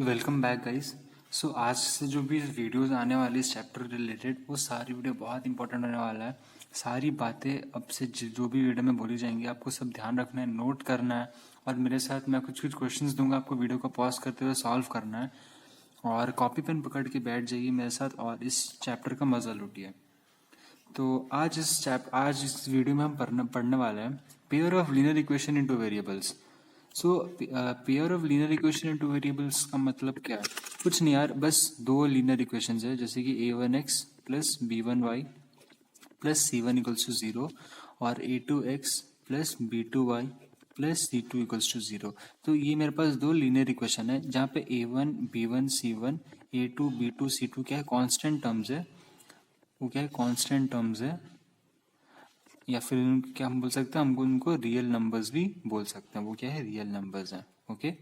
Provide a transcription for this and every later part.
Welcome back guys. सो आज से जो भी वीडियोस आने वाली इस चैप्टर रिलेटेड वो सारी वीडियो बहुत इंपॉर्टेंट होने वाला है। सारी बातें अब से जो भी वीडियो में बोली जाएंगी आपको सब ध्यान रखना है, नोट करना है। और मेरे साथ मैं कुछ कुछ क्वेश्चंस दूंगा, आपको वीडियो को पॉज करते हुए सॉल्व करना है। और कॉपी पेन पकड़ के बैठ जाइए मेरे साथ और इस चैप्टर का मजा लूटिए। तो आज इस वीडियो में हम पढ़ने वाले हैं pair of linear equation into variables. So pair of linear equation into variables का मतलब क्या है? कुछ नहीं यार, बस दो लीनियर इक्वेशंस है, जैसे कि a1x plus b1y plus c1 equals to 0 और a2x plus b2y plus c2 equals to 0। तो ये मेरे पास दो लीनियर इक्वेशन है जहाँ पे a1 b1 c1 a2 b2 c2 क्या है, कांस्टेंट टर्म्स है। वो क्या है, कांस्टेंट टर्म्स है, या फिर क्या हम बोल सकते हैं, हमको उनको रियल नंबर्स भी बोल सकते हैं। वो क्या है, रियल नंबर्स हैं। ओके,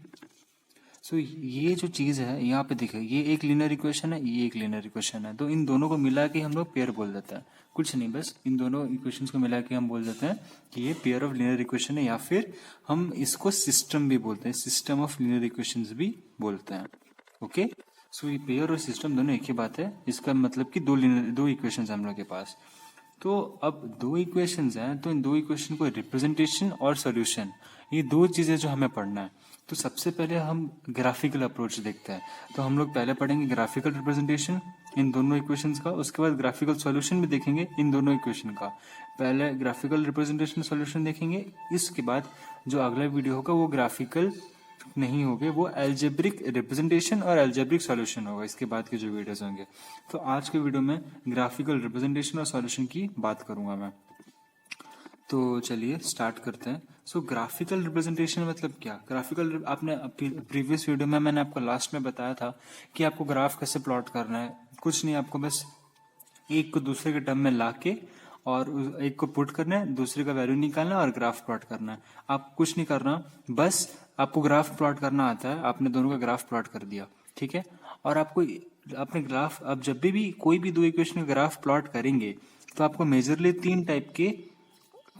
सो ये जो चीज़ है यहाँ पे दिखे, ये एक लीनियर इक्वेशन है, ये एक लीनियर इक्वेशन है। तो इन दोनों को मिला के हम लोग पेयर बोल देते हैं। कुछ नहीं, बस इन दोनों इक्वेशंस को मिला के हम बोल देते हैं कि ये पेयर ऑफ लीनियर इक्वेशन है, या फिर हम इसको सिस्टम भी बोलते हैं, सिस्टम ऑफ लीनियर इक्वेशंस भी बोलते हैं। ओके, सो ये पेयर और सिस्टम दोनों एक ही बात है। इसका मतलब कि दो इक्वेशंस हम लोग के पास। तो अब दो इक्वेशंस हैं, तो इन दो इक्वेशन को रिप्रेजेंटेशन और सॉल्यूशन, ये दो चीजें जो हमें पढ़ना है। तो सबसे पहले हम ग्राफिकल अप्रोच देखते हैं। तो हम लोग पहले पढ़ेंगे ग्राफिकल रिप्रेजेंटेशन इन दोनों इक्वेशंस का, उसके बाद ग्राफिकल सॉल्यूशन भी देखेंगे इन दोनों इक्वेशन का। पहले ग्राफिकल रिप्रेजेंटेशन सॉल्यूशन देखेंगे, इसके बाद जो अगला वीडियो होगा वो ग्राफिकल नहीं होंगे, वो एल्जेब्रिक रिप्रेजेंटेशन और एल्जेब्रिक सॉल्यूशन होगा इसके बाद के जो वीडियोस होंगे। तो आज के वीडियो में ग्राफिकल रिप्रेजेंटेशन और सॉल्यूशन की बात करूंगा मैं। तो चलिए स्टार्ट करते हैं। सो ग्राफिकल रिप्रेजेंटेशन मतलब क्या? ग्राफिकल, आपने प्रीवियस वीडियो में मैंने आपको लास्ट में बताया था कि आपको ग्राफ कैसे प्लॉट करना है। कुछ नहीं, आपको बस एक को दूसरे के टर्म में लाके और एक को पुट करना है, दूसरे का वैल्यू निकालना है और ग्राफ प्लॉट करना है। आप कुछ नहीं करना, बस आपको ग्राफ प्लॉट करना आता है। आपने दोनों का ग्राफ प्लॉट कर दिया, ठीक है। और आपको अपने ग्राफ, अब जब भी कोई भी दो इक्वेशन का ग्राफ प्लॉट करेंगे तो आपको मेजरली तीन टाइप के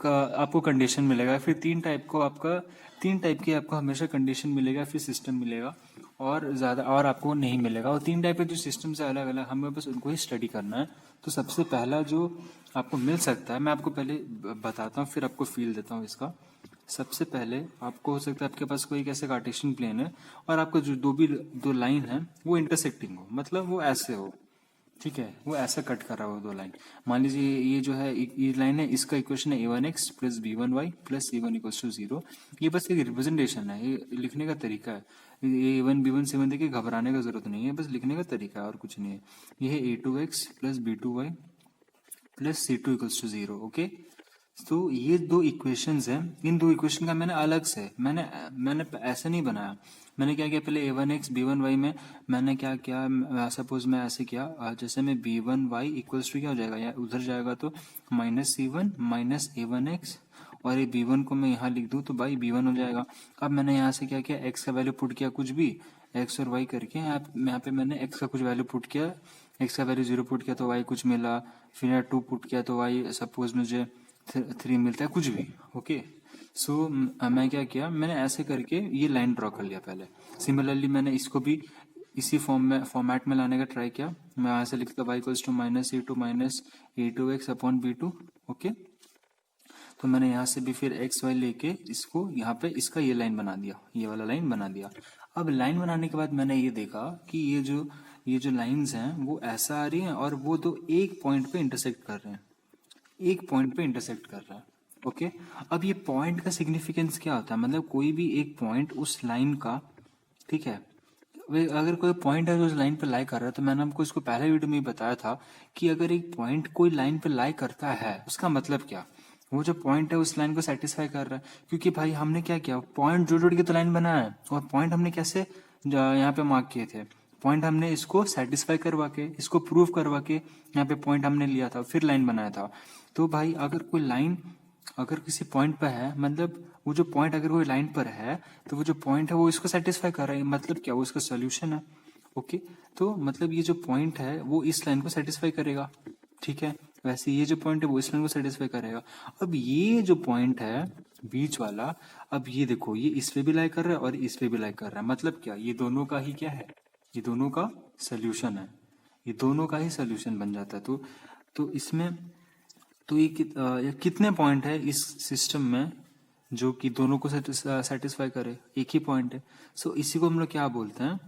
का आपको कंडीशन मिलेगा। फिर तीन टाइप के आपको हमेशा कंडीशन मिलेगा, फिर सिस्टम मिलेगा, और ज्यादा और आपको नहीं मिलेगा। और तीन टाइप के जो सिस्टम से अलग अलग, हमें बस उनको ही स्टडी करना है। तो सबसे पहला जो आपको मिल सकता है, मैं आपको पहले बताता हूँ, फिर आपको फील देता हूँ इसका। सबसे पहले आपको हो सकता है आपके पास कोई एक ऐसे कार्टेशियन प्लेन है और आपको जो दो लाइन है वो इंटरसेक्टिंग हो, मतलब वो ऐसे हो, ठीक है, वो ऐसा कट कर रहा हो दो लाइन। मान लीजिए ये जो है ये लाइन है, इसका इक्वेशन है a1x plus b1y plus c1 equals to 0। ये बस एक रिप्रेजेंटेशन है, ये लिखने का तरीका है। ये a1 b1 c1 देखिए, घबराने का जरूरत नहीं है, बस लिखने का तरीका है और कुछ नहीं है। ये है a2x plus b2y plus c2 equals to 0। Okay, तो ये दो इक्वेशंस हैं। इन दो इक्वेशन का मैंने अलग से मैंने ऐसे नहीं बनाया। मैंने क्या किया, पहले a1x b1y में मैंने क्या किया, सपोज मैं ऐसे किया, जैसे मैं b1y इक्वल्स टू क्या हो जाएगा, या उधर जाएगा तो माइनस c1 माइनस a1x, और ये b1 को मैं यहाँ लिख दूं तो बाई b1 हो जाएगा। अब मैंने यहाँ से क्या किया, x का वैल्यू पुट किया, कुछ भी x और y करके यहाँ पे मैंने x का कुछ वैल्यू पुट किया, x का वैल्यू 0 पुट किया तो y कुछ मिला, फिर यहाँ 2 पुट किया तो y सपोज मुझे 3 मिलता है, कुछ भी। ओके, सो मैं क्या किया, मैंने ऐसे करके ये लाइन ड्रॉ कर लिया पहले। सिमिलरली मैंने इसको भी इसी फॉर्मेट में लाने का ट्राई किया। मैं यहाँ से लिखता y equals to minus a2 minus a2x upon b2। Okay, तो मैंने यहाँ से भी फिर एक्स वाई लेके इसको यहाँ पे इसका ये लाइन बना दिया, ये वाला लाइन बना दिया। अब लाइन बनाने के बाद मैंने ये देखा कि ये जो लाइंस हैं वो ऐसा आ रही हैं और वो तो एक पॉइंट पे इंटरसेक्ट कर रहे हैं, एक पॉइंट पे इंटरसेक्ट कर रहा है। ओके, अब ये पॉइंट का सिग्निफिकेंस क्या होता है, मतलब कोई भी एक पॉइंट उस लाइन का, ठीक है, अगर कोई पॉइंट है जो उस लाइन पे लाई कर रहा है, तो मैंने आपको इसको पहले वीडियो में ही बताया था कि अगर एक पॉइंट कोई लाइन पे लाई करता है उसका मतलब क्या, वो जो पॉइंट है उस लाइन को सेटिस्फाई कर रहा है। क्योंकि भाई हमने क्या किया, पॉइंट जोड़ जोड़ के तो लाइन बनाया है, और पॉइंट हमने कैसे यहाँ पे मार्क किए थे, पॉइंट हमने इसको सेटिस्फाई करवा के, इसको प्रूव करवा के यहाँ पे पॉइंट हमने लिया था, फिर लाइन बनाया था। तो भाई अगर कोई लाइन अगर किसी पॉइंट पर है, मतलब वो जो पॉइंट अगर कोई लाइन पर है तो वो जो पॉइंट है वो इसको सेटिस्फाई कर रहा है, मतलब क्या, वो इसका सोल्यूशन है। ओके, तो मतलब ये जो पॉइंट है वो इस लाइन को सेटिस्फाई करेगा, ठीक है। वैसे ये जो पॉइंट है वो इस लाइन को सेटिस्फाई करेगा। अब ये जो पॉइंट है बीच वाला, अब ये देखो ये इस पे भी लाई कर रहा है और इस पे भी लाई कर रहा है, मतलब क्या, ये दोनों का ही क्या है, ये दोनों का सोल्यूशन है, ये दोनों का ही सोल्यूशन बन जाता है। तो इसमें तो ये कितने पॉइंट है इस सिस्टम में जो कि दोनों को सेटिस्फाई करे, एक ही पॉइंट है। सो इसी को हम लोग क्या बोलते हैं,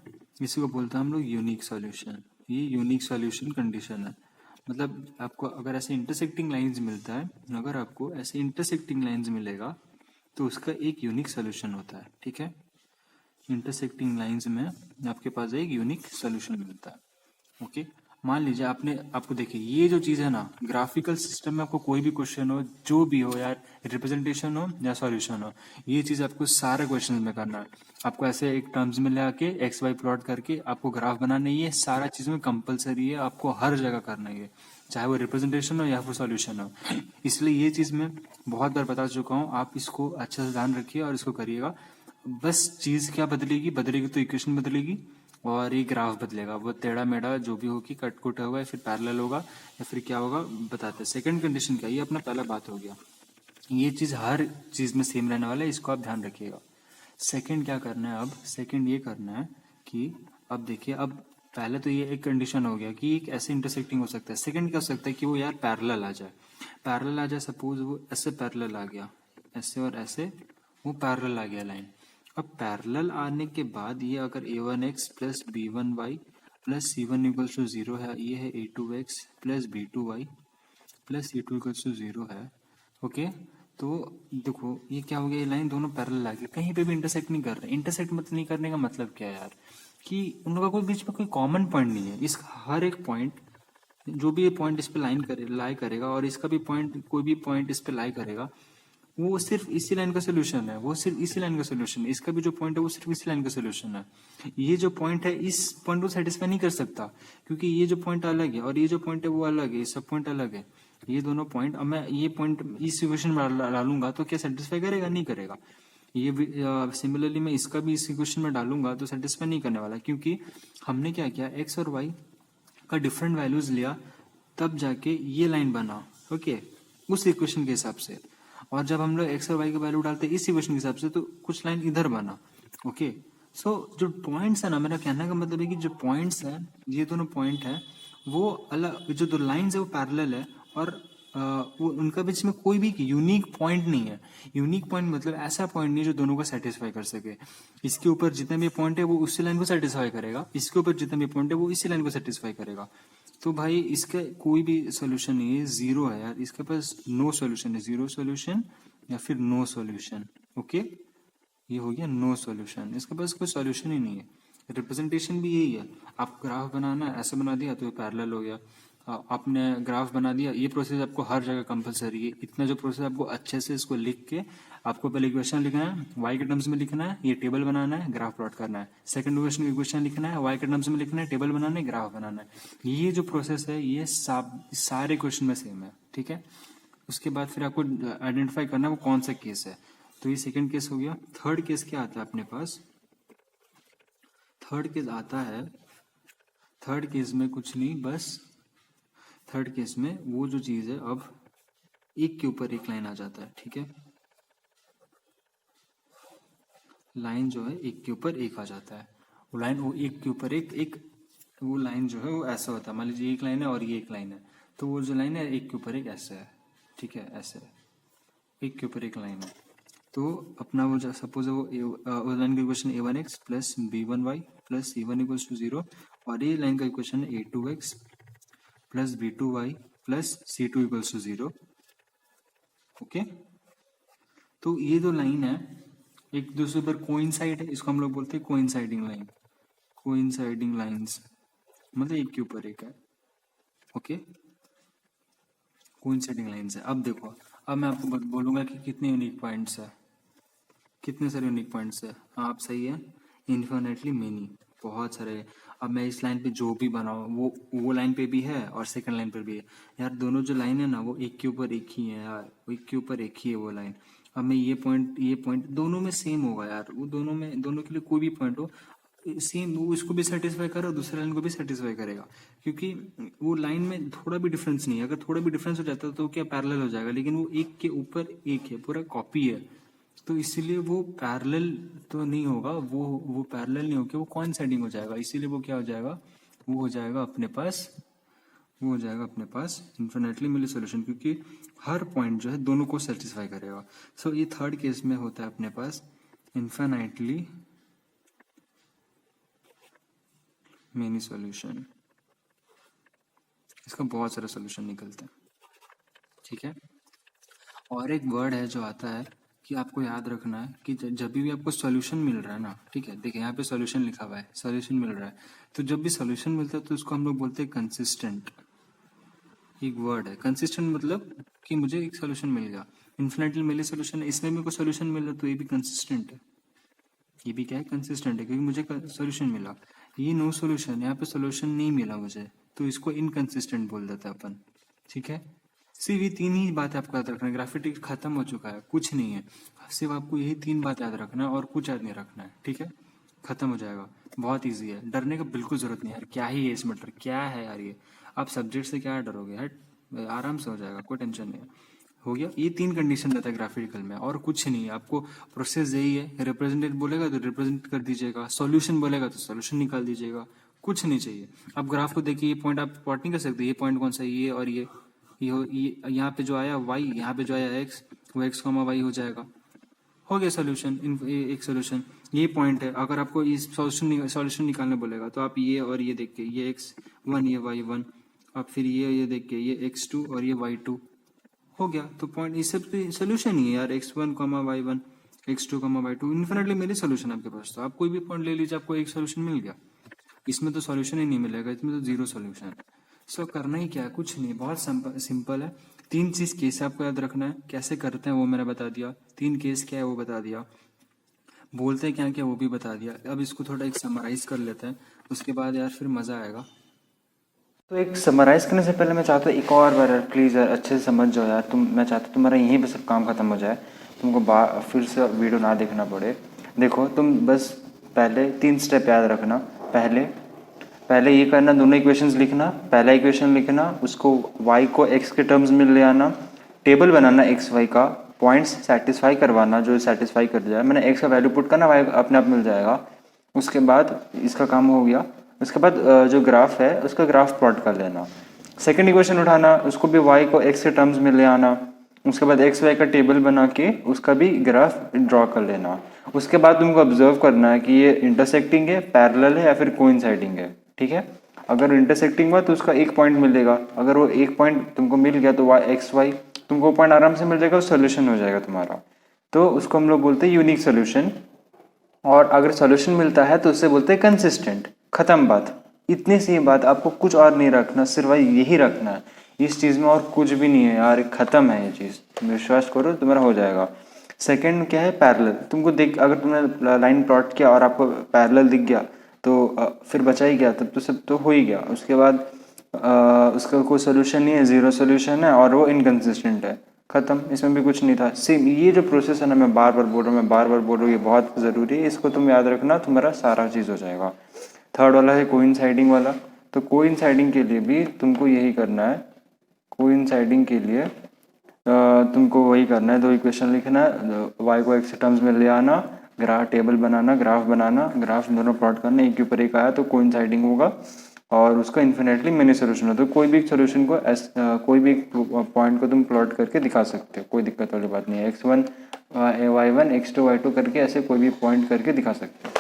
इसी को बोलते हैं हम लोग यूनिक सॉल्यूशन। ये यूनिक सॉल्यूशन कंडीशन है। मतलब आपको अगर ऐसे इंटरसेक्टिंग लाइंस मिलता है, अगर आपको ऐसे इंटरसेक्टिंग लाइंस मिलेगा तो उसका एक यूनिक सोल्यूशन होता है, ठीक है। इंटरसेक्टिंग लाइंस में आपके पास एक यूनिक सोल्यूशन मिलता है, ओके। मान लीजिए आपको देखिए ये जो चीज़ है ना, ग्राफिकल सिस्टम में आपको कोई भी क्वेश्चन हो, जो भी हो यार, रिप्रेजेंटेशन हो या सॉल्यूशन हो, ये चीज़ आपको सारे क्वेश्चन में करना है। आपको ऐसे एक टर्म्स में ला के एक्स वाई प्लॉट करके आपको ग्राफ बनाना है, ये सारा चीज़ में कंपलसरी है, आपको हर जगह करना है, चाहे वो रिप्रेजेंटेशन हो या फिर सॉल्यूशन हो। इसलिए ये चीज़ मैं बहुत बार बता चुका हूँ, आप इसको अच्छे से ध्यान रखिए और इसको करिएगा। बस चीज़ क्या बदलेगी, बदलेगी तो इक्वेशन बदलेगी और ये ग्राफ बदलेगा, वो टेढ़ा मेढ़ा जो भी होगी, कट कुट होगा या फिर पैरेलल होगा या फिर क्या होगा बताते हैं। सेकंड कंडीशन क्या है, ये अपना पहला बात हो गया, ये चीज़ हर चीज़ में सेम रहने वाला है, इसको आप ध्यान रखिएगा। सेकंड क्या करना है, अब सेकंड ये करना है कि अब देखिए, अब पहले तो ये एक कंडीशन हो गया कि एक ऐसे इंटरसेक्टिंग हो सकता है। सेकंड क्या हो सकता है कि वो यार पैरेलल आ जाए, पैरेलल आ जाए, सपोज वो ऐसे पैरेलल आ गया, ऐसे और ऐसे वो पैरेलल आ गया लाइन। अब पैरेलल आने के बाद ये अगर a1x plus b1y plus c1 equals to 0 है, ये है a2x plus b2y plus c2 equals to 0 है, ओके। तो देखो ये क्या हो गया, ये लाइन दोनों पैरेलल आ गई, कहीं पे भी इंटरसेक्ट नहीं कर रहे। इंटरसेक्ट मत नहीं करने का मतलब क्या है यार, कि उन लोगों का कोई बीच में कोई कॉमन पॉइंट नहीं है। इस हर एक पॉइंट, जो भी ये पॉइंट इस पे लाई करेगा और इसका भी पॉइंट, कोई भी पॉइंट इस पे लाई करेगा, वो सिर्फ इसी लाइन का सोल्यूशन है, वो सिर्फ इसी लाइन का सोल्यूशन है। इसका भी जो पॉइंट है वो सिर्फ इसी लाइन का सोल्यूशन है। ये जो पॉइंट है इस पॉइंट को सेटिस्फाई नहीं कर सकता, क्योंकि ये जो पॉइंट अलग है और ये जो पॉइंट है वो अलग है, ये सब पॉइंट अलग है। ये दोनों पॉइंट, अब मैं ये पॉइंट इस इक्वेशन में डालूंगा तो क्या सेटिस्फाई करेगा, नहीं करेगा। ये सिमिलरली मैं इसका भी इस इक्वेशन में डालूंगा तो सेटिस्फाई नहीं करने वाला, क्योंकि हमने क्या किया, एक्स और वाई का डिफरेंट वैल्यूज लिया, तब जाके ये लाइन बना, ओके, उस इक्वेशन के हिसाब से। और जब हम लोग एक्स और वाई का वैल्यू डालते हैं इस इक्वेशन के हिसाब से, तो कुछ लाइन इधर बना, ओके। सो जो पॉइंट्स है ना, मेरा कहने का मतलब है कि जो पॉइंट्स है, ये दोनों पॉइंट है वो अलग, जो दो लाइंस है वो पैरेलल है, और वो उनका बीच में कोई भी यूनिक पॉइंट नहीं है। यूनिक पॉइंट मतलब ऐसा पॉइंट नहीं जो दोनों को सेटिस्फाई कर सके। इसके ऊपर जितने भी पॉइंट है वो उसी लाइन को सेटिस्फाई करेगा, इसके ऊपर जितने भी पॉइंट है वो इसी लाइन को सेटिस्फाई करेगा। तो भाई इसका कोई भी सोल्यूशन नहीं है, जीरो है यार, इसके पास नो सोल्यूशन है, जीरो सोल्यूशन या फिर नो सोल्यूशन, ओके। ये हो गया नो सोल्यूशन, इसके पास कोई सोल्यूशन ही नहीं है। रिप्रेजेंटेशन भी यही है, आप ग्राफ बनाना है, ऐसे बना दिया तो ये पैरेलल हो गया। आपने ग्राफ बना दिया, ये प्रोसेस आपको हर जगह कंपलसरी है। इतना जो प्रोसेस आपको अच्छे से इसको लिख के, आपको पहले इक्वेशन लिखना है, वाई के टर्म्स में लिखना है, ये टेबल बनाना है, ग्राफ प्लॉट करना है। सेकंड इक्वेशन लिखना है, वाई के टर्म्स में लिखना है, टेबल बनाना है, ग्राफ बनाना है। ये जो प्रोसेस है ये सारे क्वेश्चन में सेम है, ठीक है। उसके बाद फिर आपको आइडेंटिफाई करना है वो कौन सा केस है। तो ये सेकंड केस हो गया। थर्ड केस क्या आता है अपने पास, थर्ड केस आता है, थर्ड केस में कुछ नहीं, बस थर्ड केस में वो जो चीज है, अब एक के ऊपर एक लाइन आ जाता है, ठीक है। लाइन जो है एक के ऊपर एक आ जाता है, वो लाइन वो एक के ऊपर एक वो लाइन जो है वो ऐसा होता है। मान लीजिए एक लाइन है और ये एक लाइन है, तो वो जो लाइन है एक के ऊपर एक ऐसे है, ठीक है, ऐसे है, एक के ऊपर एक लाइन है। तो अपना वो जो सपोज वो लाइन का equation a1x plus b1y plus c1 equals to 0, और ये लाइन का इक्वेशन है a2x plus b2y plus c2 equals to 0, okay. तो ये जो लाइन है एक दूसरे पर कोइंसाइड है, इसको हम लोग बोलते हैं कोइंसाइडिंग लाइन, कोइंसाइडिंग लाइंस, मतलब एक के ऊपर एक है, ओके, कोइंसाइडिंग लाइंस है। अब देखो, अब मैं आपको बोलूंगा कि कितने यूनिक पॉइंट्स है, कितने सारे यूनिक पॉइंट्स है। हाँ आप सही है, इन्फिनेटली मेनी, बहुत सारे। अब मैं इस लाइन पे जो भी बनाऊँ वो लाइन पे भी है और सेकंड लाइन पर भी है यार, दोनों जो लाइन है ना वो एक के ऊपर एक ही है यार, वो एक के ऊपर एक ही है वो लाइन। अब मैं ये पॉइंट दोनों में सेम होगा यार, वो दोनों में, दोनों के लिए कोई भी पॉइंट हो, सेम वो इसको भी सेटिस्फाई करेगा, दूसरे लाइन को भी सेटिस्फाई करेगा, क्योंकि वो लाइन में थोड़ा भी डिफरेंस नहीं है। अगर थोड़ा भी डिफरेंस हो जाता तो क्या पैरेलल हो जाएगा, लेकिन वो एक के ऊपर एक है, पूरा कॉपी है, तो इसीलिए वो पैरेलल तो नहीं होगा, वो पैरेलल नहीं होकर वो कोइंसाइडिंग हो जाएगा, इसीलिए वो क्या हो जाएगा, वो हो जाएगा अपने पास, वो हो जाएगा अपने पास इन्फिनेटली मिली सोल्यूशन, क्योंकि हर पॉइंट जो है दोनों को सेटिस्फाई करेगा। सो ये थर्ड केस में होता है अपने पास इन्फिनाइटली मेनी सॉल्यूशन, इसका बहुत सारे सॉल्यूशन निकलते हैं, ठीक है। और एक वर्ड है जो आता है कि आपको याद रखना है कि जब भी आपको सॉल्यूशन मिल रहा है ना, ठीक है, देखिए यहाँ पे सॉल्यूशन लिखा हुआ है, सॉल्यूशन मिल रहा है, तो जब भी सॉल्यूशन मिलता है तो उसको हम लोग बोलते हैं कंसिस्टेंट। एक वर्ड है कंसिस्टेंट, मतलब कि मुझे एक सॉल्यूशन मिल गया, इन्फिनिटली मिली सॉल्यूशन है, इसमें भी कोई सॉल्यूशन मिल रहा है तो ये भी कंसिस्टेंट है, ये भी क्या है, कंसिस्टेंट है, क्योंकि मुझे सॉल्यूशन मिला। ये नो सॉल्यूशन, यहाँ पे सॉल्यूशन नहीं मिला मुझे, तो इसको इनकंसिस्टेंट बोल देते हैं अपन, ठीक है। सिर्फ ये तीन ही बात आपको याद रखना है, ग्राफिटी खत्म हो चुका है, कुछ नहीं है, सिर्फ आपको यही तीन बात याद रखना है और कुछ याद नहीं रखना है, ठीक है, खत्म हो जाएगा। बहुत ईजी है, डरने का बिल्कुल जरूरत नहीं है यार, क्या ही है इसमें डर, क्या है यार ये, आप सब्जेक्ट से क्या डरोगे यार, आराम से हो जाएगा, कोई टेंशन नहीं है। हो गया, ये तीन कंडीशन रहता है ग्राफिकल में और कुछ नहीं है, आपको प्रोसेस यही है, रिप्रेजेंटेट बोलेगा तो रिप्रेजेंट कर दीजिएगा, सॉल्यूशन बोलेगा तो सॉल्यूशन निकाल दीजिएगा, कुछ नहीं चाहिए। आप ग्राफ को देखिए, ये पॉइंट आप प्लॉट नहीं कर सकते, ये पॉइंट कौन सा है, ये और ये यहाँ पे जो आया वाई, यहाँ पे जो आया एक्स, वो एक्स कॉमा वाई हो जाएगा, हो गया सोल्यूशन। एक सोल्यूशन ये पॉइंट है, अगर आपको इस सॉल्यूशन निकालने बोलेगा तो आप ये और ये देख के, ये एक्स वन ये वाई वन, अब फिर ये देख के ये एक्स टू और ये वाई टू, हो गया। तो पॉइंट इस सब सोल्यूशन ही है यार, X one comma Y one, X two comma Y two, infinitely मेरी सोल्यूशन आपके पास, तो आप कोई भी पॉइंट ले लीजिए, आपको एक सोल्यूशन मिल गया। इसमें तो सोल्यूशन ही नहीं मिलेगा, इसमें तो जीरो सोल्यूशन है। सो करना ही क्या है, कुछ नहीं, बहुत सिंपल है। तीन चीज केस आपको याद रखना है, कैसे करते हैं वो मैंने बता दिया, तीन केस क्या है वो बता दिया, बोलते हैं क्या क्या वो भी बता दिया। अब इसको थोड़ा एक समराइज कर लेते हैं, उसके बाद यार फिर मजा आएगा। तो एक समराइज करने से पहले मैं चाहता हूँ एक और बार यार प्लीज़ यार अच्छे से समझ जाओ यार तुम, मैं चाहता हूँ तुम्हारा यहीं पे सब काम खत्म हो जाए, तुमको फिर से वीडियो ना देखना पड़े। देखो तुम बस पहले तीन स्टेप याद रखना। पहले ये करना, दोनों इक्वेशंस लिखना, पहला इक्वेशन लिखना, उसको y को x के टर्म्स में ले आना, टेबल बनाना x y का, पॉइंट्स सेटिस्फाई करवाना, जो सेटिस्फाई कर जाए, मैंने x का वैल्यू पुट करना, y अपने आप मिल जाएगा। उसके बाद इसका काम हो गया। उसके बाद जो ग्राफ है उसका ग्राफ प्लॉट कर लेना। सेकंड इक्वेशन उठाना, उसको भी y को x के टर्म्स में ले आना, उसके बाद एक्स वाई का टेबल बना के उसका भी ग्राफ ड्रॉ कर लेना। उसके बाद तुमको ऑब्जर्व करना है कि ये इंटरसेक्टिंग है, पैरेलल है या फिर कोइंसाइडिंग है, ठीक है। अगर इंटरसेक्टिंग हुआ तो उसका एक पॉइंट मिलेगा, अगर वो एक पॉइंट तुमको मिल गया तो वाई एक्स वाई तुमको पॉइंट आराम से मिल जाएगा, सोल्यूशन हो जाएगा तुम्हारा। तो उसको हम लोग बोलते हैं यूनिक सोल्यूशन। और अगर सोल्यूशन मिलता है तो उससे बोलते हैं कंसिस्टेंट। खत्म बात, इतनी सी बात, आपको कुछ और नहीं रखना, सिर्फ यही रखना है। इस चीज़ में और कुछ भी नहीं है यार, खत्म है ये चीज़, विश्वास करो तुम्हारा हो जाएगा। सेकंड क्या है, पैरेलल। तुमको देख, अगर तुमने लाइन प्लॉट किया और आपको पैरेलल दिख गया तो फिर बचा ही गया, तब तो सब तो हो ही गया। उसके बाद उसका कोई सोल्यूशन नहीं है, ज़ीरो सोल्यूशन है और वो इनकन्सिस्टेंट है, ख़त्म। इसमें भी कुछ नहीं था। सेम ये जो प्रोसेस है ना, मैं बार बार बोल रहा हूँ, ये बहुत ज़रूरी है, इसको तुम याद रखना, तुम्हारा सारा चीज़ हो जाएगा। थर्ड वाला है कोइंसाइडिंग वाला। तो कोइंसाइडिंग के लिए भी तुमको यही करना है, कोइंसाइडिंग के लिए तुमको वही करना है, दो इक्वेशन लिखना है, y को x टर्म्स में ले आना, ग्राफ टेबल बनाना, ग्राफ बनाना, ग्राफ दोनों प्लॉट करना, एक के ऊपर एक आया तो कोइंसाइडिंग होगा और उसका इन्फिनेटली मेनी सोल्यूशन होता है। कोई भी सोल्यूशन को कोई भी पॉइंट को तुम प्लॉट करके दिखा सकते हो, कोई दिक्कत वाली बात नहीं है। x1 y1 x2 y2 करके ऐसे कोई भी पॉइंट करके दिखा सकते हो।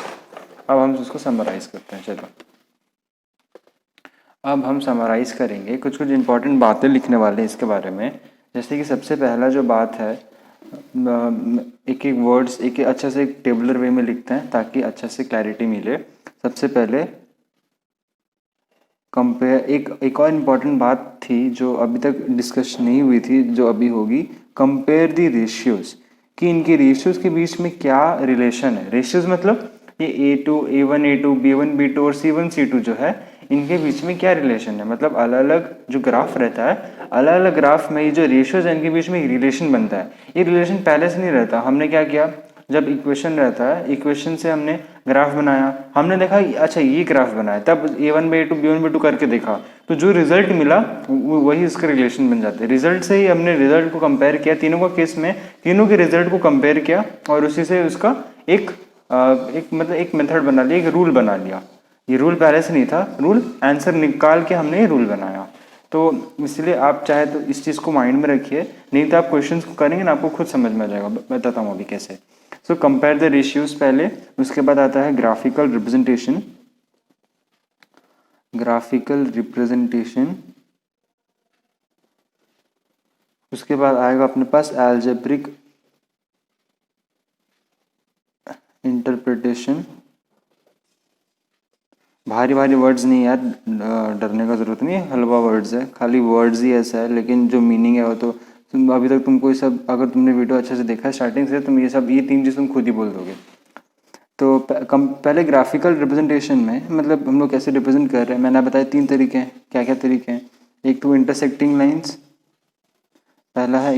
अब हम उसको समराइज करते हैं। चलो अब हम समराइज करेंगे, कुछ कुछ इंपॉर्टेंट बातें लिखने वाले हैं इसके बारे में। जैसे कि सबसे पहला जो बात है, एक एक वर्ड्स एक अच्छा से एक टेबुलर वे में लिखते हैं ताकि अच्छा से क्लैरिटी मिले। सबसे पहले कंपेयर, एक और इम्पॉर्टेंट बात थी जो अभी तक डिस्कस नहीं हुई थी, जो अभी होगी, कंपेयर दी रेशियोज़, कि इनके रेशियोज़ के बीच में क्या रिलेशन है। रेशियोज़ मतलब ये A2 A1 A2 B1 B2 और C1 C2 जो है, इनके बीच में क्या रिलेशन है। मतलब अलग अलग जो ग्राफ रहता है, अलग अलग ग्राफ में ये जो रेशियोज़ है इनके बीच में एक रिलेशन बनता है। ये रिलेशन पहले से नहीं रहता। हमने क्या किया, जब इक्वेशन रहता है, इक्वेशन से हमने ग्राफ बनाया, हमने देखा अच्छा ये ग्राफ बनाया, तब a1/a2 b1/b2 करके देखा, तो जो रिजल्ट मिला वही इसका रिलेशन बन जाता है। रिजल्ट से ही हमने रिजल्ट को कंपेयर किया, तीनों का केस में तीनों के रिजल्ट को कंपेयर किया और उसी से उसका एक मेथड बना लिया, एक रूल बना लिया। ये रूल पहले से नहीं था, रूल आंसर निकाल के हमने ये रूल बनाया। तो इसलिए आप चाहे तो इस चीज़ को माइंड में रखिए, नहीं तो आप क्वेश्चंस को करेंगे ना आपको खुद समझ में आ जाएगा। बताता हूँ अभी कैसे। सो कंपेयर द रेशियोज पहले, उसके बाद आता है ग्राफिकल रिप्रेजेंटेशन। ग्राफिकल रिप्रेजेंटेशन, उसके बाद आएगा अपने पास अलजेब्रिक इंटरप्रिटेशन। भारी भारी वर्ड्स नहीं यार, डरने का ज़रूरत नहीं है, हलवा वर्ड्स है, खाली वर्ड्स ही ऐसा है, लेकिन जो मीनिंग है वो तो अभी तक तुमको ये सब, अगर तुमने वीडियो अच्छे से देखा है स्टार्टिंग से, तुम ये तीन चीज़ तुम खुद ही बोल दोगे। तो पहले ग्राफिकल रिप्रेजेंटेशन में मतलब हम लोग कैसे रिप्रेजेंट कर रहे हैं, मैंने बताया 3 तरीके हैं। क्या क्या तरीके हैं? एक तो इंटरसेक्टिंग लाइंस, पहला है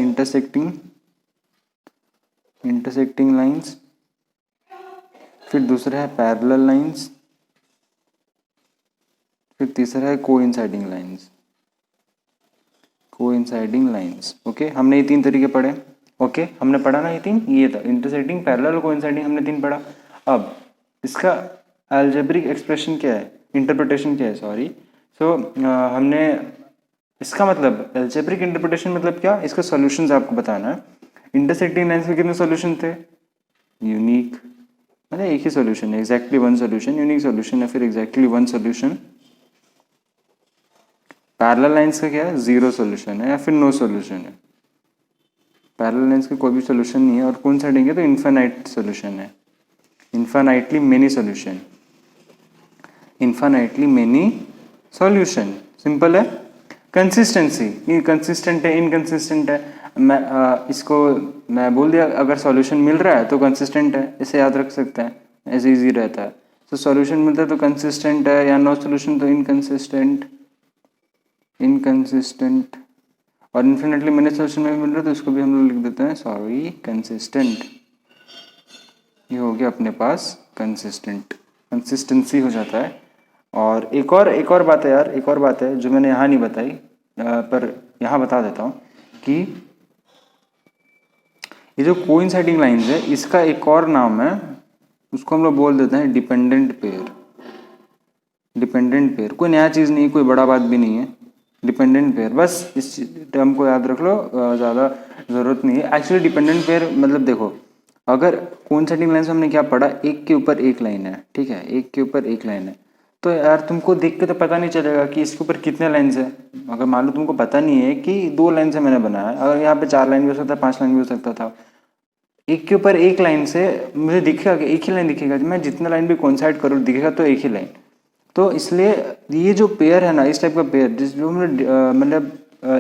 इंटरसेक्टिंग लाइंस, फिर दूसरा है पैरेलल लाइंस, फिर तीसरा है कोइंसाइडिंग लाइंस। ओके, हमने ये 3 तरीके पढ़े। ओके, हमने पढ़ा ना ये 3, ये था इंटरसेक्टिंग, पैरेलल, कोइंसाइडिंग, हमने 3 पढ़ा। अब इसका अलजेब्रिक एक्सप्रेशन क्या है, इंटरप्रिटेशन क्या है, सॉरी। सो हमने इसका मतलब अलजेब्रिक इंटरप्रिटेशन मतलब क्या, इसका सॉल्यूशंस आपको बताना है। इंटरसेक्टिंग लाइंस के कितने सॉल्यूशन थे? यूनिक, मतलब एक ही सॉल्यूशन है, एग्जैक्टली 1 सॉल्यूशन। यूनिक सॉल्यूशन है, फिर एग्जैक्टली 1 सॉल्यूशन। पैरेलल लाइंस का क्या है? 0 सॉल्यूशन है या फिर नो सॉल्यूशन है। पैरेलल लाइंस का कोई भी सॉल्यूशन नहीं है। और कोइंसाइडिंग है तो इन्फिनाइट सॉल्यूशन है, infinitely many solution, infinitely many solution. Simple है। कंसिस्टेंसी, ये कंसिस्टेंट है, इनकंसिस्टेंट है। इसको मैं बोल दिया, अगर सॉल्यूशन मिल रहा है तो कंसिस्टेंट है, इसे याद रख सकते हैं, ऐसे इजी रहता है। तो सॉल्यूशन मिलता है तो कंसिस्टेंट है, या नो सॉल्यूशन तो इनकंसिस्टेंट। और इन्फिनिटली मेनी सॉल्यूशन में मिल रहा है तो इसको भी हम लोग लिख देते हैं, सॉरी, कंसिस्टेंट। ये हो गया अपने पास कंसिस्टेंट, कंसिस्टेंसी हो जाता है। और एक और बात है यार, एक और बात है जो मैंने यहाँ नहीं बताई, पर यहाँ बता देता हूँ कि ये जो कोइंसाइडिंग लाइंस है, इसका एक और नाम है, उसको हम लोग बोल देते हैं डिपेंडेंट पेयर। डिपेंडेंट पेयर कोई नया चीज़ नहीं, कोई बड़ा बात भी नहीं है। डिपेंडेंट पेयर, बस इस टर्म को याद रख लो, ज़्यादा ज़रूरत नहीं है। एक्चुअली डिपेंडेंट पेयर मतलब देखो, अगर कोइंसाइडिंग लाइंस हमने क्या पढ़ा, एक के ऊपर एक लाइन है, ठीक है, एक के ऊपर एक लाइन है, तो यार तुमको देख के तो पता नहीं चलेगा कि इसके ऊपर कितने लाइंस है। अगर मान लो तुमको पता नहीं है कि 2 लाइन से मैंने बनाया है, अगर यहाँ पे 4 लाइन भी हो सकता है, 5 लाइन भी हो सकता था, एक के ऊपर एक लाइन से मुझे दिखेगा कि एक ही लाइन दिखेगा, मैं जितना लाइन भी कोइंसाइड करूँ दिखेगा तो एक ही लाइन। तो इसलिए ये जो पेयर है ना, इस टाइप का पेयर जिस जो मतलब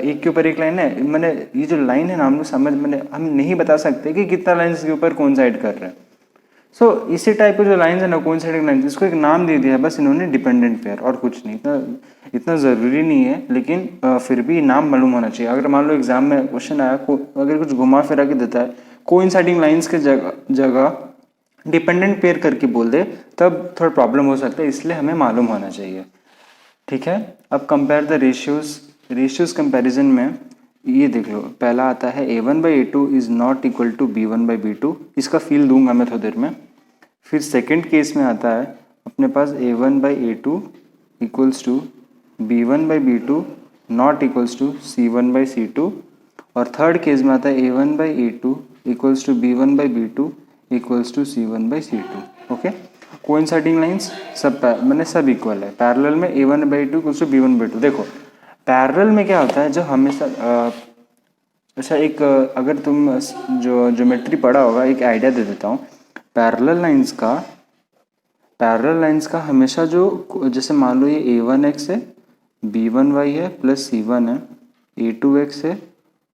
एक के ऊपर एक लाइन है, मैंने ये जो लाइन है ना, हम लोग समझ मैंने हम नहीं बता सकते कि कितना लाइन के ऊपर कोइंसाइड कर रहे हैं। सो इसी टाइप के जो लाइन है ना, कोइंसाइडिंग लाइन, इसको एक नाम दे दिया है बस इन्होंने, डिपेंडेंट पेयर, और कुछ नहीं। इतना ज़रूरी नहीं है, लेकिन फिर भी नाम मालूम होना चाहिए। अगर मान लो एग्जाम में क्वेश्चन आया, अगर कुछ घुमा फिरा के देता है, कोइंसाइडिंग लाइंस के जगह डिपेंडेंट पेयर करके बोल दे, तब थोड़ा प्रॉब्लम हो सकता है, इसलिए हमें मालूम होना चाहिए। ठीक है, अब कंपेयर द रेशियोज कंपैरिजन में ये देख लो, पहला आता है a1/a2 is not equal to b1/b2, इसका फील दूंगा मैं थोड़ी देर में। फिर सेकंड केस में आता है अपने पास a1/a2 equals to b1/b2 not equals to c1/c2, और थर्ड केस में आता है a1/a2 equals to b1/b2 equals to c1/c2। Okay, coinciding lines सब मैंने सब इक्वल है। पैरेलल में a1/2 इक्वल्स टू b1/2। देखो पैरेलल में क्या होता है, जो हमेशा अच्छा एक अगर तुम जो ज्योमेट्री पढ़ा होगा, एक आइडिया दे देता हूँ। पैरेलल लाइंस का हमेशा जो, जैसे मान लो ये a1x है, b1y है प्लस c1 है, a2x है,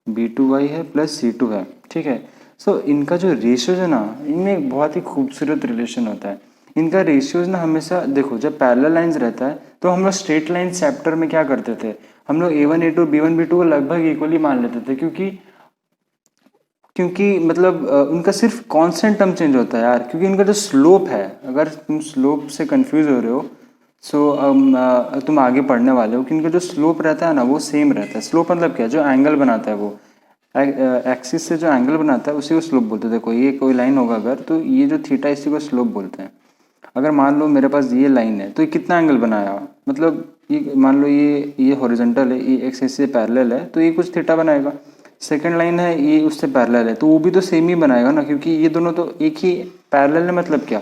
b2y है प्लस c2 है, ठीक है। सो इनका जो रेशियोज है ना, इनमें एक बहुत ही खूबसूरत रिलेशन होता है। इनका रेशियोज ना हमेशा देखो, जब पैरेलल लाइंस रहता है तो हम लोग स्ट्रेट लाइन चैप्टर में क्या करते थे, हम लोग a1 a2 b1 b2 को लगभग इक्वली मान लेते थे, क्योंकि मतलब उनका सिर्फ कांस्टेंट टर्म चेंज होता है यार, क्योंकि इनका जो स्लोप है, अगर तुम स्लोप से कंफ्यूज हो रहे हो सो तुम आगे पढ़ने वाले हो कि इनका जो स्लोप रहता है ना वो सेम रहता है। स्लोप मतलब क्या, जो एंगल बनाता है वो एक्सिस से जो एंगल बनाता है उसी को स्लोप बोलते हैं। देखो ये कोई लाइन होगा अगर, तो ये जो थीटा इसी को स्लोप बोलते हैं। अगर मान लो मेरे पास ये लाइन है तो ये कितना एंगल बनाया, मतलब ये मान लो ये हॉरिजॉन्टल है, ये एक्सिस से पैरेलल है तो ये कुछ थीटा बनाएगा। सेकंड लाइन है ये उससे पैरेलल है तो वो भी तो सेम ही बनाएगा ना, क्योंकि ये दोनों तो एक ही पैरेलल है। मतलब क्या,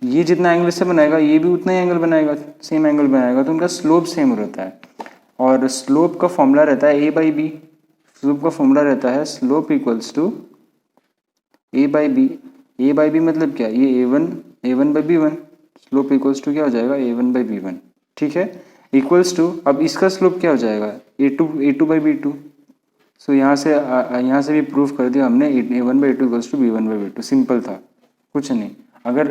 ये जितना एंगल इससे बनाएगा ये भी उतना ही एंगल बनाएगा, सेम एंगल बनाएगा, तो उनका स्लोप सेम रहता है। और स्लोप का फॉर्मूला रहता है ए बाई बी। स्लोप का फॉर्मूला रहता है slope equals to A by B. A by B मतलब क्या, ये A one by B one. Slope equals to क्या हो जाएगा, A one by B one. ठीक है, इक्वल्स टू, अब इसका स्लोप क्या हो जाएगा, A two by B two. So यहाँ से भी प्रूफ कर दिया हमने, A one by two equals to B one by B two. Simple था, कुछ नहीं। अगर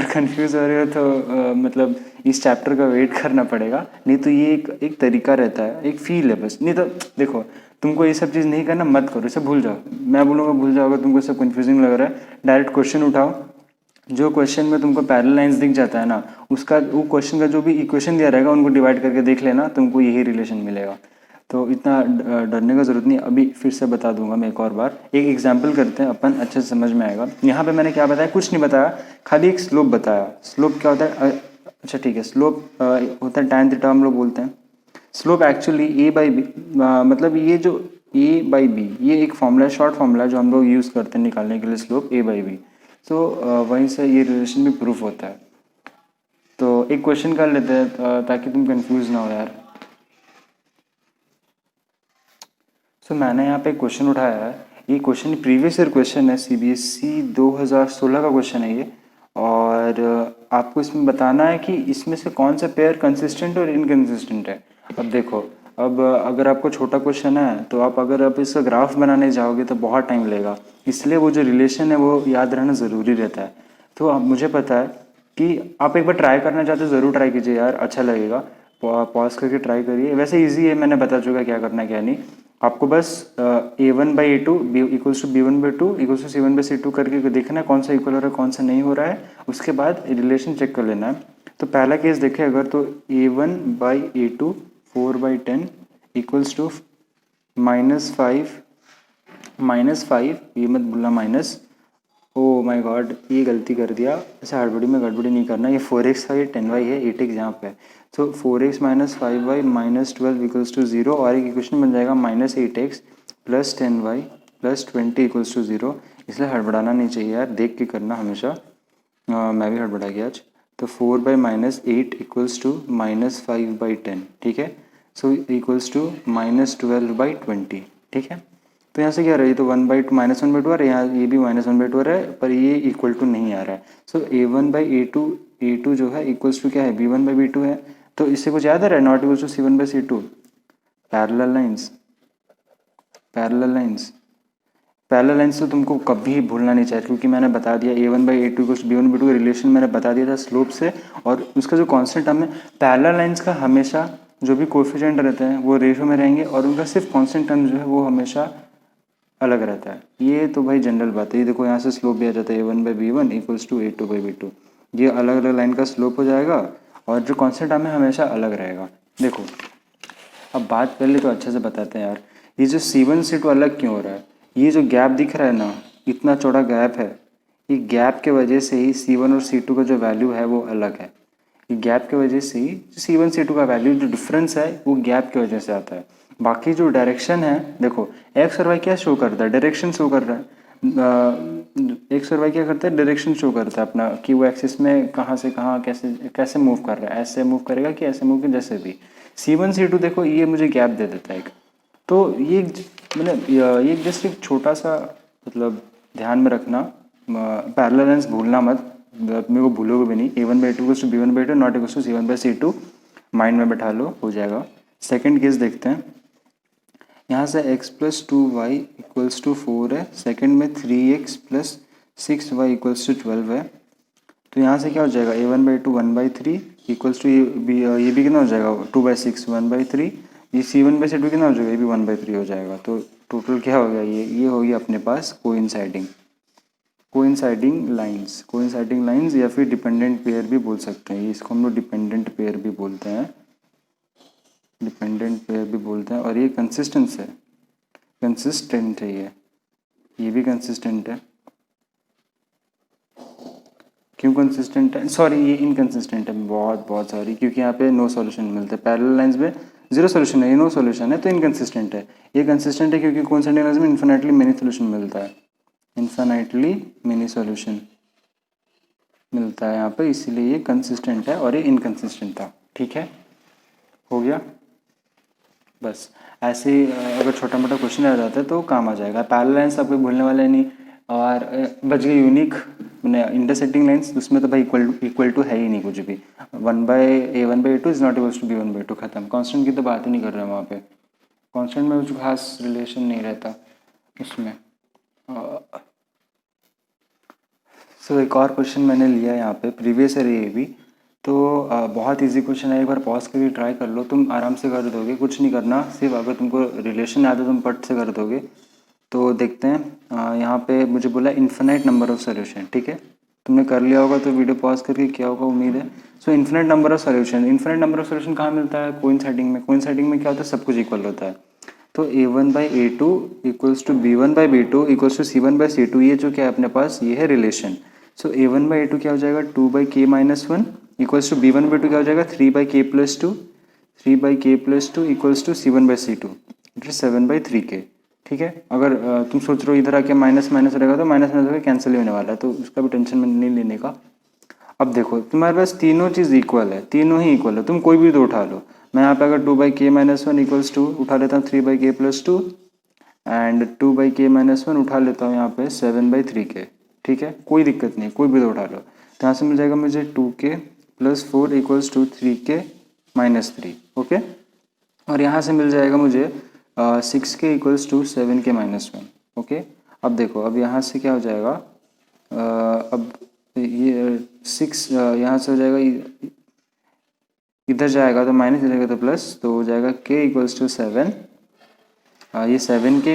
कंफ्यूज हो रहे हो तो मतलब इस चैप्टर का वेट करना पड़ेगा, नहीं तो ये एक तरीका रहता है, एक फील है बस। नहीं तो देखो, तुमको ये सब चीज़ नहीं करना, मत करो, इसे भूल जाओ। मैं बोलूँगा भूल जाओ, अगर तुमको सब कंफ्यूजिंग लग रहा है डायरेक्ट क्वेश्चन उठाओ। जो क्वेश्चन में तुमको पैरेलल लाइंस दिख जाता है ना, उसका वो क्वेश्चन का जो भी इक्वेशन दिया रहेगा उनको डिवाइड करके देख लेना, तुमको यही रिलेशन मिलेगा। तो इतना डरने का ज़रूरत नहीं। अभी फिर से बता दूंगा मैं एक और बार, एक एग्जांपल करते हैं अपन, अच्छे से समझ में आएगा। यहाँ पे मैंने क्या बताया, कुछ नहीं बताया, खाली एक स्लोप बताया। स्लोप क्या होता है, अच्छा ठीक है, स्लोप होता है tan थीटा, हम लोग बोलते हैं। Slope actually A by B, मतलब ये जो ए बाई बी ये एक फॉर्मूला है, शॉर्ट फॉर्मूला है जो हम लोग यूज़ करते हैं निकालने के लिए स्लोप ए बाई बी। तो वहीं से ये रिलेशन भी प्रूफ होता है। तो एक क्वेश्चन कर लेते हैं ताकि तुम कंफ्यूज ना हो यार। सो मैंने यहाँ पे क्वेश्चन उठाया है, ये क्वेश्चन प्रीवियस ईयर क्वेश्चन है, सीबीएसई 2016 का क्वेश्चन है ये। और आपको इसमें बताना है कि इसमें से कौन सा पेयर कंसिस्टेंट और इनकंसिस्टेंट है। अब देखो, अब अगर आपको छोटा क्वेश्चन है तो अगर आप इसका ग्राफ बनाने जाओगे तो बहुत टाइम लगेगा, इसलिए वो जो रिलेशन है वो याद रहना ज़रूरी रहता है। तो मुझे पता है कि आप एक बार ट्राई करना चाहते हो, ज़रूर ट्राई कीजिए यार, अच्छा लगेगा। पॉज करके ट्राई करिए, वैसे इजी है, मैंने बता चुका क्या करना है क्या नहीं। आपको बस A one by A two equals to B one by two equals to C one by C two करके देखना है कौन सा इक्वल हो रहा है कौन सा नहीं हो रहा है, उसके बाद रिलेशन चेक कर लेना है। तो पहला केस देखें अगर, तो A one by A two 4/10 equals to -5 ये मत भूलना माइनस, ओ माय गॉड ये गलती कर दिया, ऐसा हड़बड़ी में गड़बड़ी नहीं करना। ये 4x है, ये 10y है, 8x यहाँ पे है। तो 4x minus 5y minus 12 equals to 0, और एक इक्वेशन बन जाएगा -8x plus 10y plus 20 equals to 0। इसलिए हड़बड़ाना नहीं चाहिए यार, देख के करना हमेशा। मैं भी हड़बड़ा गया आज। तो 4/-8 इक्वल्स टू -5/10, ठीक है। सो इक्वल्स टू -12/20, ठीक है। तो यहाँ से क्या रहा है, तो -1/2 आ रहा है, यहाँ ये भी -1/2 आ रहा है, पर ये इक्वल टू नहीं आ रहा है। सो a1/a2 जो है इक्वल्स टू क्या है, b1/b2 है। तो इससे कुछ याद आ रहा है, not equals to c1/c2। Parallel lines, parallel lines तो तुमको कभी भूलना नहीं चाहिए, क्योंकि मैंने बता दिया a1/a2 इक्वल्स b1/b2 का रिलेशन मैंने बता दिया था स्लोप से, और उसका जो कांस्टेंट टर्म है, पैरेलल लाइंस का हमेशा जो भी कोफिशिएंट रहते हैं वो रेशो में रहेंगे, और उनका सिर्फ कांस्टेंट टर्म जो है वो हमेशा अलग रहता है। ये तो भाई जनरल बात है। ये देखो यहाँ से स्लोप भी आ जाता है a1/b1 इक्वल्स टू a2/b2। ये अलग अलग लाइन का स्लोप हो जाएगा, और जो कांस्टेंट टर्म है हमेशा अलग रहेगा। देखो अब बात पहले तो अच्छे से बताते हैं यार, ये जो C1 C2 अलग क्यों हो रहा है, ये जो गैप दिख रहा है ना, इतना चौड़ा गैप है, ये गैप के वजह से ही C1 और C2 का जो वैल्यू है वो अलग है। ये गैप की वजह से ही C1 C2 का वैल्यू जो डिफरेंस है वो गैप की वजह से आता है। बाकी जो डायरेक्शन है, देखो एक्स और वाई क्या शो करता है, डायरेक्शन शो कर रहा है। एक्स और वाई क्या करता है, डायरेक्शन शो करता है अपना, कि वो एक्सिस में कहाँ से कहाँ कैसे मूव कर रहा है, ऐसे मूव करेगा कि ऐसे मूव, जैसे भी। C1 C2 देखो ये मुझे गैप दे देता है एक। तो ये मतलब ये जस्ट एक छोटा सा, मतलब ध्यान में रखना, पैरेलल लाइंस भूलना मत, मेरे को भूलोगे भी नहीं। a1/2 equals to b1/2 not equals to c1/c2, mind में बैठा लो, हो जाएगा। सेकंड केस देखते हैं, यहाँ से x plus 2y equals to 4 है, सेकंड में 3x plus 6y equals to 12 है। तो यहाँ से क्या हो जाएगा, a1/2 1/3 इक्वल्स टू ये भी कितना हो जाएगा 2/6 1/3, ये c1/c2 कितना हो जाएगा, ये भी 1/3 हो जाएगा। तो टोटल क्या हो गया, ये हो गया अपने पास कोइंसाइडिंग लाइंस या फिर डिपेंडेंट पेयर भी बोल सकते हैं। इसको हम लोग डिपेंडेंट पेयर भी बोलते हैं, और ये कंसिस्टेंट है, ये भी कंसिस्टेंट है। क्यों कंसिस्टेंट है, सॉरी ये इनकंसिस्टेंट है, बहुत सॉरी, क्योंकि यहाँ पे नो सॉल्यूशन मिलता है। पैरेलल लाइंस में जीरो सॉल्यूशन है, ये नो सॉल्यूशन है, तो इनकंसिस्टेंट है। ये कंसिस्टेंट है क्योंकि कोइंसाइडिंग लाइंस में इन्फिनेटली मेनी सॉल्यूशन मिलता है, यहाँ पे, इसीलिए ये कंसिस्टेंट है और ये इनकंसिस्टेंट था। ठीक है, हो गया। बस ऐसे ही अगर छोटा मोटा क्वेश्चन आ जाता है तो काम आ जाएगा। पैरेलल लाइंस आपको भूलने वाले नहीं। और बच गई यूनिक मैंने इंटरसेक्टिंग लाइंस, उसमें तो भाई इक्वल टू है ही नहीं कुछ भी। 1/a1/a2 is not equals to b1/2, खत्म। कांस्टेंट की तो बात ही नहीं कर रहे हैं वहाँ पे, कांस्टेंट में कुछ खास रिलेशन नहीं रहता उसमें। सो एक और क्वेश्चन मैंने लिया यहाँ पे, प्रीवियस ईयर ये भी, तो बहुत इजी क्वेश्चन है, एक बार पॉज करके ट्राई कर लो, तुम आराम से कर दोगे, कुछ नहीं करना, सिर्फ अगर तुमको रिलेशन याद है तुम पट से कर दोगे। तो देखते हैं, यहाँ पे मुझे बोला इन्फिनाइट नंबर ऑफ सोल्यूशन, ठीक है, तुमने कर लिया होगा तो वीडियो पॉज करके किया होगा उम्मीद है। सो इन्फिनाइट नंबर ऑफ सोल्यूशन कहाँ मिलता है, कोइंसाइडिंग में क्या होता है, सब कुछ इक्वल होता है। तो a1/a2 equals to b1/b2 equals to c1/c2, ये जो क्या है अपने पास, ये है रिलेशन। सो a1/a2 क्या हो जाएगा, 2/k-1 इक्वल्स टू b1/b2 क्या हो जाएगा, 3/k+2 equals to c1/c2, it is 7/3k। ठीक है, अगर तुम सोच रहे हो इधर आके माइनस माइनस रहेगा तो माइनस माइनस होकर कैंसिल ही होने वाला है, तो उसका भी टेंशन नहीं लेने का। अब देखो तुम्हारे पास तीनों चीज़ इक्वल है, तीनों ही इक्वल है, तुम कोई भी तो उठा लो। मैं यहाँ पे अगर 2/k-1 इक्वल्स टू उठा लेता हूँ 3/k+2 एंड 2/k-1 उठा लेता हूँ यहाँ पे 7/3k। ठीक है, कोई दिक्कत नहीं, कोई भी तो उठा लो। तो यहाँ से मिल जाएगा मुझे 2k+4 equals to 3k-3, okay. और यहाँ से मिल जाएगा मुझे 6k equals to 7k-1, okay. अब देखो, अब यहाँ से क्या हो जाएगा, अब ये 6 यहाँ से हो जाएगा, इधर जाएगा तो माइनस, इधर जाएगा तो प्लस, तो हो जाएगा k इक्वल्स टू 7। ये 7k,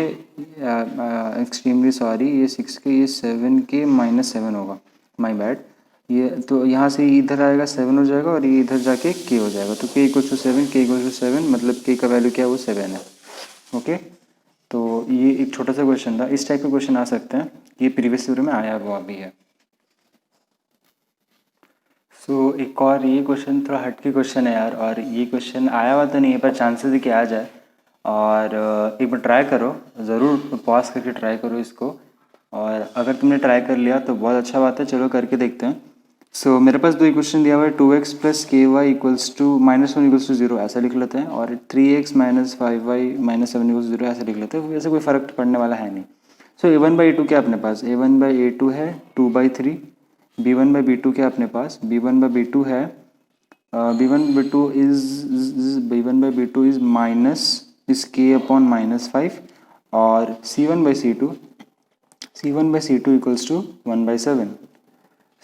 एक्सट्रीमली सॉरी, ये 6k, ये 7k-7 होगा, माय बैड। ये तो यहाँ से इधर आएगा 7 हो जाएगा और ये इधर जाके k हो जाएगा, तो k इक्वल्स टू 7, मतलब k का वैल्यू क्या है, वो 7 है, ओके। तो ये एक छोटा सा क्वेश्चन था, इस टाइप के क्वेश्चन आ सकते हैं, ये प्रीवियस ईयर में आया हुआ भी है। सो एक और ये क्वेश्चन थोड़ा हट के क्वेश्चन है यार, और ये क्वेश्चन आया हुआ तो नहीं है पर चांसेस है कि आ जाए। और एक बार ट्राई करो, ज़रूर पॉज करके ट्राई करो इसको, और अगर तुमने ट्राई कर लिया तो बहुत अच्छा बात है, चलो करके देखते हैं। सो मेरे पास दो इक्वेशन दिया हुआ है, 2x + ky equals to -1 equals to 0, ऐसा लिख लेते हैं, और 3x - 5y - 7 इक्वल्स 0, ऐसा लिख लेते हैं, वैसे कोई फ़र्क पड़ने वाला है नहीं। सो a1/a2 क्या अपने पास, a1/a2 है 2/3, b1/b2 क्या अपने पास, b1/b2 है b1/b2 इज माइनस इस k/-5, और c1/c2 इक्वल्स टू 1/7।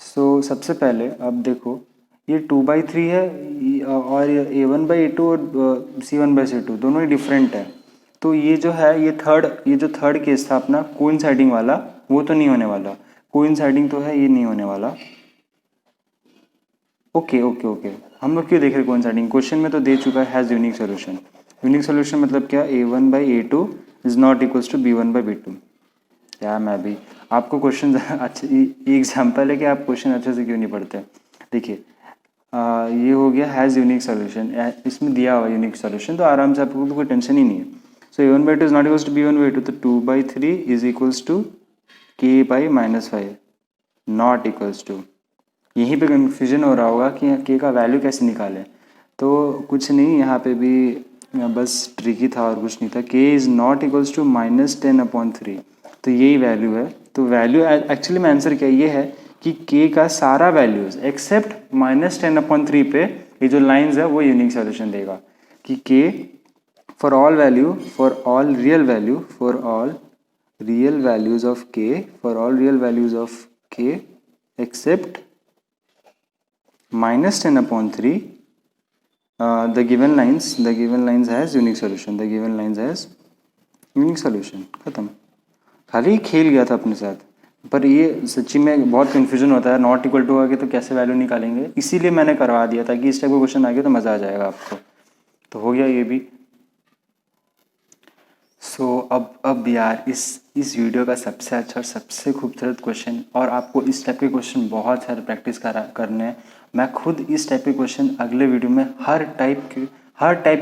सो सबसे पहले अब देखो, ये 2/3 है, और a1/a2 और c1/c2 दोनों ही डिफरेंट है। तो ये जो है, ये जो थर्ड केस था अपना कोइंसाइडिंग वाला, वो तो नहीं होने वाला, कोइंसाइडिंग तो है, ये नहीं होने वाला। ओके ओके ओके, हम लोग क्यों देख रहे कोइंसाइडिंग, क्वेश्चन में तो दे चुका है has unique solution. Unique solution मतलब क्या, a1/a2 is not equals to b1/b2। क्या मैं भी आपको क्वेश्चन अच्छे, ये एग्जाम्पल है कि आप क्वेश्चन अच्छे से क्यों नहीं पढ़ते। देखिए, ये हो गया हैज़ यूनिक सोल्यूशन, इसमें दिया हुआ यूनिक सोल्यूशन, तो आराम से आपको तो कोई टेंशन ही नहीं है। So a1/2 is not equals to b1/2, तो 2/3 is equals to k/-5, not equals to. यहीं पे कन्फ्यूजन हो रहा होगा कि k का वैल्यू कैसे निकालें, तो कुछ नहीं, यहाँ पे भी बस ट्रिकी था और कुछ नहीं था। k is not equals to -10/3, तो यही वैल्यू है। तो वैल्यू एक्चुअली में आंसर क्या ये है कि k का सारा वैल्यूज एक्सेप्ट -10/3 पे ये जो लाइंस है वो यूनिक सोल्यूशन देगा, कि k for all value, for all real values of k except -10/3, the given lines has unique solution, unique solution खत्म। खाली खेल गया था अपने साथ, पर ये सच्ची में बहुत कन्फ्यूजन होता है। नॉट इक्वल टू आगे तो कैसे वैल्यू निकालेंगे, इसीलिए मैंने करवा दिया था कि इस टाइप का क्वेश्चन आ गया तो मज़ा आ जाएगा आपको। तो हो गया ये भी। सो अब यार इस वीडियो का सबसे अच्छा और सबसे खूबसूरत क्वेश्चन, और आपको इस टाइप के क्वेश्चन बहुत सारे प्रैक्टिस करने हैं। मैं खुद इस टाइप के क्वेश्चन अगले वीडियो में हर टाइप के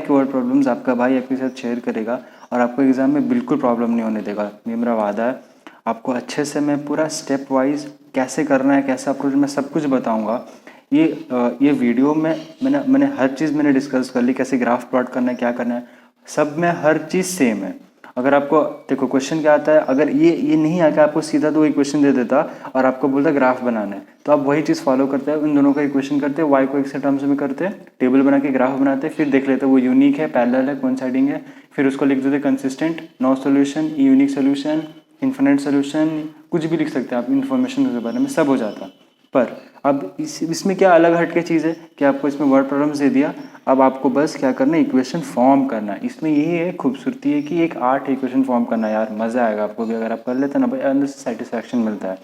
वर्ड प्रॉब्लम्स आपका भाई आपके साथ शेयर करेगा, और आपको एग्ज़ाम में बिल्कुल प्रॉब्लम नहीं होने देगा, ये मेरा वादा है। आपको अच्छे से मैं पूरा स्टेप वाइज कैसे करना है, कैसे अप्रोच, मैं सब कुछ बताऊँगा। ये वीडियो में मैंने हर चीज़ मैंने डिस्कस कर ली, कैसे ग्राफ प्लॉट करना है, क्या करना है, सब में हर चीज़ सेम है। अगर आपको देखो क्वेश्चन क्या आता है, अगर ये नहीं आके आपको सीधा तो इक्वेशन दे देता और आपको बोलता ग्राफ बनाना है, तो आप वही चीज़ फॉलो करते हैं, उन दोनों का इक्वेशन करते हैं, वाई को एक्स के टर्म्स में करते हैं, टेबल बना के ग्राफ बनाते हैं, फिर देख लेते हैं वो यूनिक है, पैरेलल है, कोइंसाइडिंग है, फिर उसको लिख देते consistent, no solution, unique solution, infinite solution, कुछ भी लिख सकते हैं आप, इन्फॉर्मेशन के बारे में सब हो जाता। पर अब इसमें क्या अलग हट के चीज़ है कि आपको इसमें वर्ड प्रॉब्लम्स दे दिया, अब आपको बस क्या करना है, इक्वेशन फॉर्म करना है। इसमें यही है खूबसूरती है कि एक आर्ट इक्वेशन फॉर्म करना है यार, मज़ा आएगा आपको भी अगर आप कर लेते हैं ना भाई, अंदर से सेटिस्फैक्शन मिलता है।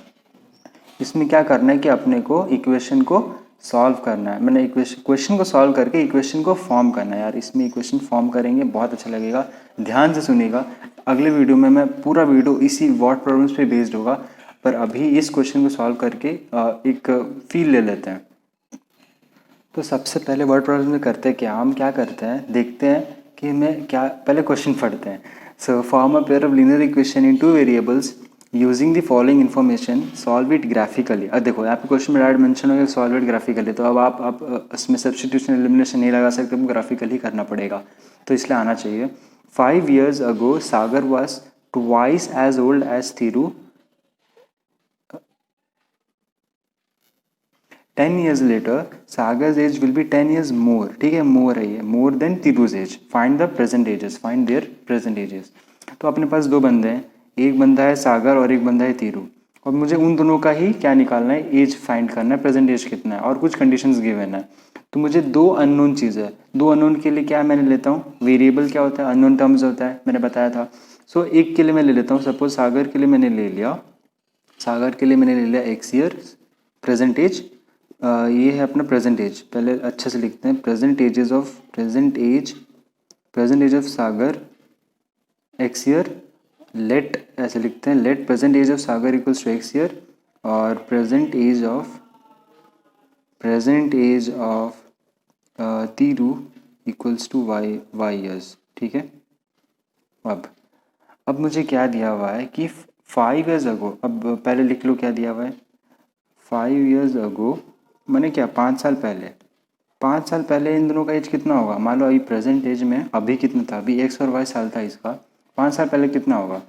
इसमें क्या करना है कि अपने को इक्वेशन को सॉल्व करना है, मैंने क्वेश्चन को सॉल्व करके इक्वेशन को फॉर्म करना है यार। इसमें इक्वेशन फॉर्म करेंगे, बहुत अच्छा लगेगा, ध्यान से सुनिएगा। अगले वीडियो में मैं पूरा वीडियो इसी वर्ड प्रॉब्लम्स पे बेस्ड होगा, पर अभी इस क्वेश्चन को सॉल्व करके एक फील ले लेते हैं। तो सबसे पहले वर्ड प्रॉब्लम में करते हैं क्या, हम क्या करते हैं, देखते हैं कि हमें क्या, पहले क्वेश्चन पढ़ते हैं। So form a pair of linear equation in two variables using the following information, solve it graphically. अब देखो यहाँ पे क्वेश्चन में डायरेक्ट मेंशन हो गया सॉल्व इट ग्राफिकली, तो अब आप इसमें सब्स्टिट्यूशन एलिमिनेशन नहीं लगा सकते, आपको ग्राफिकली करना पड़ेगा, तो इसलिए आना चाहिए। 5 years ago Sagar was twice as old as Thiru. 10 years later सागर's age will be 10 years more, ठीक है, मोर है ये, more than Thiru's age, find the present ages, find their present ages. तो अपने पास दो बंदे हैं, एक बंदा है सागर और एक बंदा है तिरु, और मुझे उन दोनों का ही क्या निकालना है, एज फाइंड करना है, प्रेजेंट एज कितना है, और कुछ कंडीशंस गिवन है। तो मुझे दो अननोन चीज़ है, दो अननोन के लिए क्या मैंने लेता हूँ, वेरिएबल क्या होता है, अननोन टर्म्स होता है, मैंने बताया था। सो एक के लिए मैं ले लेता हूँ, सपोज सागर के लिए मैंने ले लिया, सागर के लिए मैंने ले लिया एक्स ईयर प्रेजेंट एज, ये है अपना प्रेजेंट एज, पहले अच्छे से लिखते हैं, present age of Sagar X year, let ऐसे लिखते हैं, let present age of Sagar equals to X year, और present age of Thiru equals to Y years, ठीक है। अब मुझे क्या दिया हुआ है कि 5 years अगो, अब पहले लिख लो क्या दिया हुआ है, 5 years अगो मैंने क्या, 5 साल पहले, 5 साल पहले इन दोनों का एज कितना होगा, मान लो अभी प्रेजेंट एज में अभी कितना था, अभी एक्स और वाई साल था इसका, 5 साल पहले कितना होगा,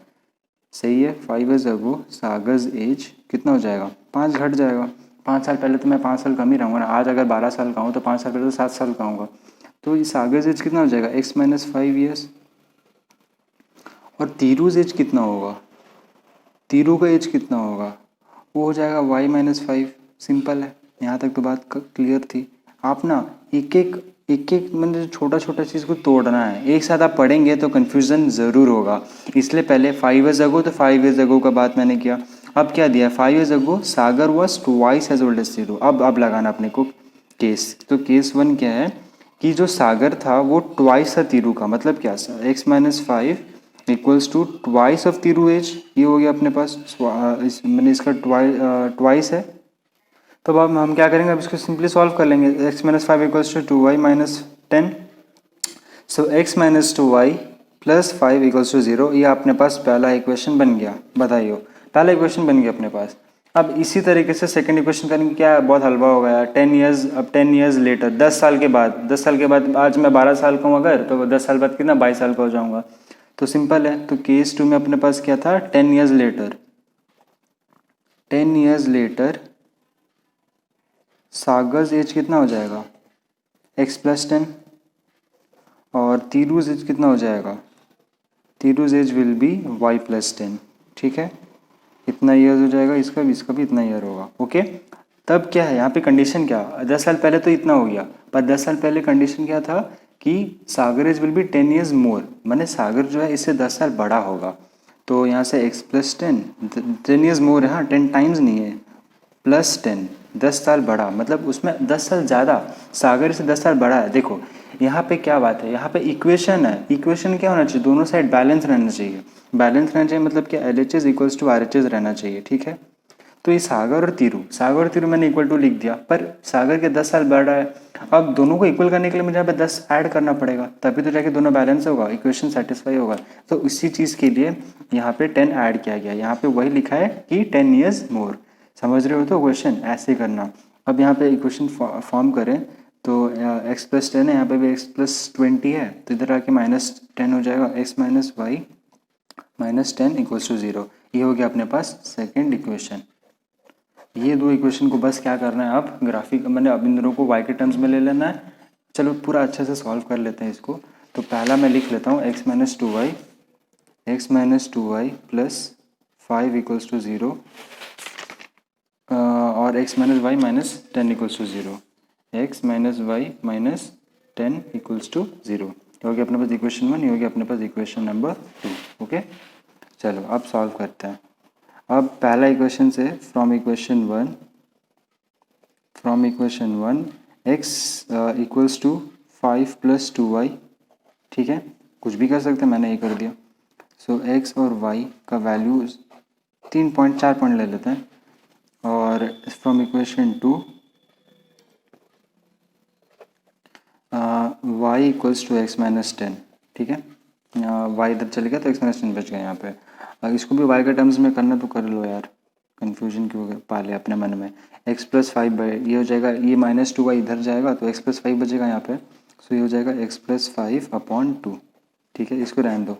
सही है, 5 years अगो सागर्स एज कितना हो जाएगा, 5 घट जाएगा। 5 साल पहले तो मैं 5 साल कम ही रहूँगा ना, आज अगर 12 साल का हूँ तो 5 साल पहले तो 7 साल का हूँगा, तो ये सागर्स एज कितना हो जाएगा, एक्स माइनस 5 years। और तीरूज एज कितना होगा, तीरू का एज कितना होगा, वो हो जाएगा वाई माइनस 5। सिंपल है, यहाँ तक तो बात क्लियर थी। आप ना एक एक मतलब छोटा छोटा चीज़ को तोड़ना है, एक साथ आप पढ़ेंगे तो कन्फ्यूज़न ज़रूर होगा, इसलिए पहले 5 years अगो, तो 5 years अगो का बात मैंने किया। अब क्या दिया, 5 years ago Sagar was twice as old as Thiru. अब लगाना अपने को केस, तो केस 1 क्या है कि जो सागर था वो ट्वाइस था तीरू का, मतलब क्या, X minus 5 equals to twice of Thiru age, ये हो गया अपने पास, मैंने इसका ट्वाइस है। तो अब हम क्या करेंगे, अब इसको सिंपली सॉल्व कर लेंगे, X minus 5 equals to 2y minus 10, so X minus 2y plus 5 equals to 0, ये अपने पास पहला इक्वेशन बन गया, बताइए, पहला इक्वेशन बन गया अपने पास। अब इसी तरीके से सेकंड इक्वेशन करेंगे, क्या बहुत हलवा हो गया, 10 years, अब 10 years लेटर, 10 साल के बाद, 10 साल के बाद, आज मैं 12 साल का हूँ अगर, तो 10 साल बाद कितना, 22 साल का हो जाऊँगा, तो सिंपल है। तो केस 2 में अपने पास क्या था, 10 years later, 10 years later Sagar's age कितना हो जाएगा, x प्लस 10, और तीरूज एज कितना हो जाएगा, तीरूज age will be y plus 10, ठीक है, इतना ईयर हो जाएगा, इसका भी इतना ईयर होगा, ओके। तब क्या है यहाँ पे कंडीशन क्या, 10 साल पहले तो इतना हो गया, पर 10 साल पहले कंडीशन क्या था कि Sagar is will be 10 years more, मैंने सागर जो है इससे 10 साल बड़ा होगा। तो यहाँ से x प्लस 10 ईयर्स मोर है, हाँ 10 टाइम्स नहीं है, प्लस 10 10 साल बड़ा, मतलब उसमें 10 साल ज़्यादा, सागर से 10 साल बड़ा है। देखो यहाँ पे क्या बात है, यहाँ पे इक्वेशन है, इक्वेशन क्या होना चाहिए, दोनों साइड बैलेंस रहना चाहिए। बैलेंस रहना चाहिए मतलब क्या, L H S equals to R H S रहना चाहिए, ठीक है। तो ये सागर और तीरू मैंने इक्वल टू लिख दिया, पर सागर के 10 साल बड़ा है। अब दोनों को इक्वल करने के लिए मुझे यहाँ पे 10 ऐड करना पड़ेगा, तभी तो जाके दोनों बैलेंस होगा, इक्वेशन सेटिस्फाई होगा। तो इसी चीज़ के लिए यहाँ पे 10 ऐड किया गया, यहाँ पे वही लिखा है कि 10 ईयर्स मोर। समझ रहे हो तो क्वेश्चन ऐसे करना। अब यहाँ पे इक्वेशन फॉर्म करें तो एक्स प्लस 10 है, यहाँ पे भी एक्स प्लस 20 है, तो इधर आके -10 हो जाएगा, X minus Y -10 equals to 0। ये हो गया अपने पास सेकेंड इक्वेशन। ये दो इक्वेशन को बस क्या करना है, अब ग्राफिक मैंने अब इन दोनों को y के टर्म्स में ले लेना है। चलो पूरा अच्छे से सॉल्व कर लेते हैं इसको। तो पहला मैं लिख लेता हूँ x minus two Y plus 5 equals to 0 और x minus Y -10 equals to 0, x minus Y -10 equals to 0। ये हो गया अपने पास इक्वेशन 1, ये हो गया अपने पास इक्वेशन नंबर 2। ओके चलो अब सॉल्व करते हैं। अब पहला इक्वेशन से from equation one x equals to 5 plus 2y, ठीक है, कुछ भी कर सकते हैं, मैंने ये कर दिया। सो x और y का वैल्यू 3.4 पॉइंट ले लेते हैं, और from equation 2 y equals to x minus 10, ठीक है। y इधर चले गया तो x माइनस 10 बच गया यहाँ पे। इसको भी y के टर्म्स में करना तो कर लो यार, कन्फ्यूजन क्यों पाले अपने मन में। x प्लस 5 ये हो जाएगा, ये -2y इधर जाएगा तो x प्लस 5 बचेगा यहाँ पे। सो ये हो जाएगा x प्लस 5 अपॉन 2, ठीक है, इसको रहने दो,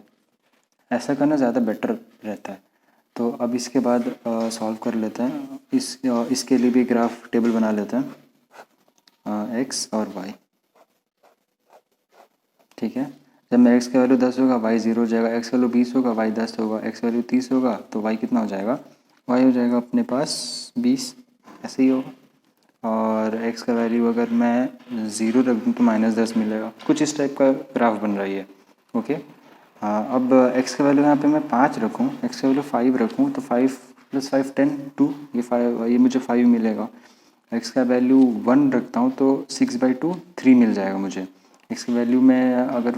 ऐसा करना ज़्यादा बेटर रहता है। तो अब इसके बाद सॉल्व कर लेते हैं, इसके लिए भी ग्राफ टेबल बना लेते हैं, x और y, ठीक है। जब मैं x का वैल्यू 10 होगा y 0 हो जाएगा, x का वैल्यू 20 होगा y 10 होगा, x वैल्यू 30 होगा तो y कितना हो जाएगा, y हो जाएगा अपने पास 20, ऐसे ही होगा। और x का वैल्यू अगर मैं 0 रख दूँ तो -10 मिलेगा, कुछ इस टाइप का ग्राफ बन रही है। ओके अब x का वैल्यू यहाँ पे मैं 5 रखूँ, x का वैल्यू 5 रखूँ तो 5 प्लस 5 10 2, ये मुझे 5 मिलेगा। x का वैल्यू 1 रखता हूँ तो 6/2 3 मिल जाएगा मुझे। x की वैल्यू में अगर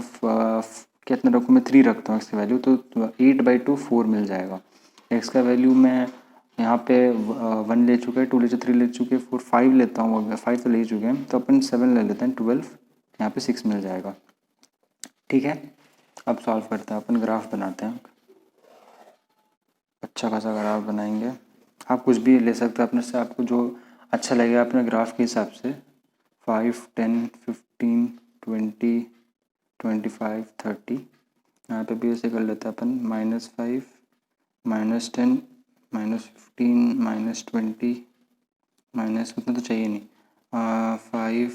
कितना रखूँ, मैं 3 रखता हूँ x की वैल्यू तो 8/2 4 मिल जाएगा। x का वैल्यू मैं यहाँ पे 1 ले चुके हैं, 2 ले चुके, 3 ले चुके, 4 5 लेता हूँ, अगर 5 तो ले चुके हैं तो अपन 7 ले लेते हैं, 12 यहाँ पे 6 मिल जाएगा, ठीक है। अब सॉल्व करते हैं, अपन ग्राफ बनाते हैं, अच्छा खासा ग्राफ बनाएंगे। आप कुछ भी ले सकते हैं अपने से, आपको जो अच्छा लगेगा अपने ग्राफ के हिसाब से, 5 10 15 20 25 30, यहाँ पे भी ऐसे कर लेते हैं अपन, -5 -10 -15 -20 माइनस उतना तो चाहिए नहीं, 5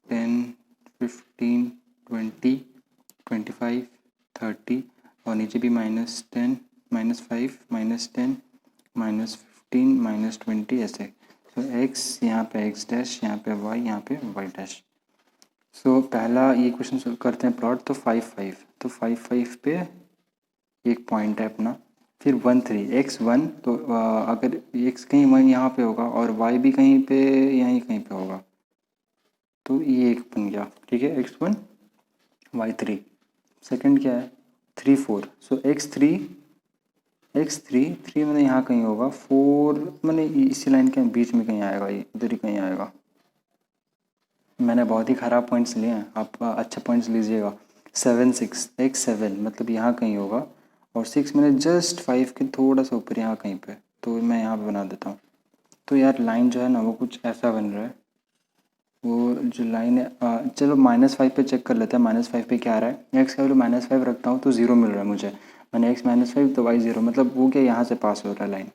10 15 20 25 30, और नीचे भी -10 -5 -10 -15 -20 ऐसे। तो x यहाँ पे x डैश, यहाँ पे y, यहाँ पे y डैश। सो पहला ये क्वेश्चन करते हैं प्लॉट, तो 5 5, तो 5 5 पे एक पॉइंट है अपना, फिर 1 3 x1, तो अगर x कहीं वहीं यहाँ पे होगा और y भी कहीं पे यहीं कहीं पे होगा तो ये एक बन गया, ठीक है, x1 y3। सेकंड क्या है 3 4, सो x3 3 मैंने यहाँ कहीं होगा, 4 मैंने इसी लाइन के बीच में कहीं आएगा, ये इधर ही कहीं आएगा। मैंने बहुत ही ख़राब पॉइंट्स लिए हैं, आप अच्छे पॉइंट्स लीजिएगा। 7 6 x7 मतलब यहाँ कहीं होगा, और 6 मैंने जस्ट 5 के थोड़ा सा ऊपर यहाँ कहीं पे, तो मैं यहाँ पे बना देता हूँ। तो यार लाइन जो है ना वो कुछ ऐसा बन रहा है, वो जो लाइन है, चलो -5 पे चेक कर लेते हैं, -5 पे क्या आ रहा है। x का वैल्यू -5 रखता हूँ तो 0 मिल रहा है मुझे, मैंने x -5 तो y 0, मतलब वो क्या यहाँ से पास हो रहा है लाइन,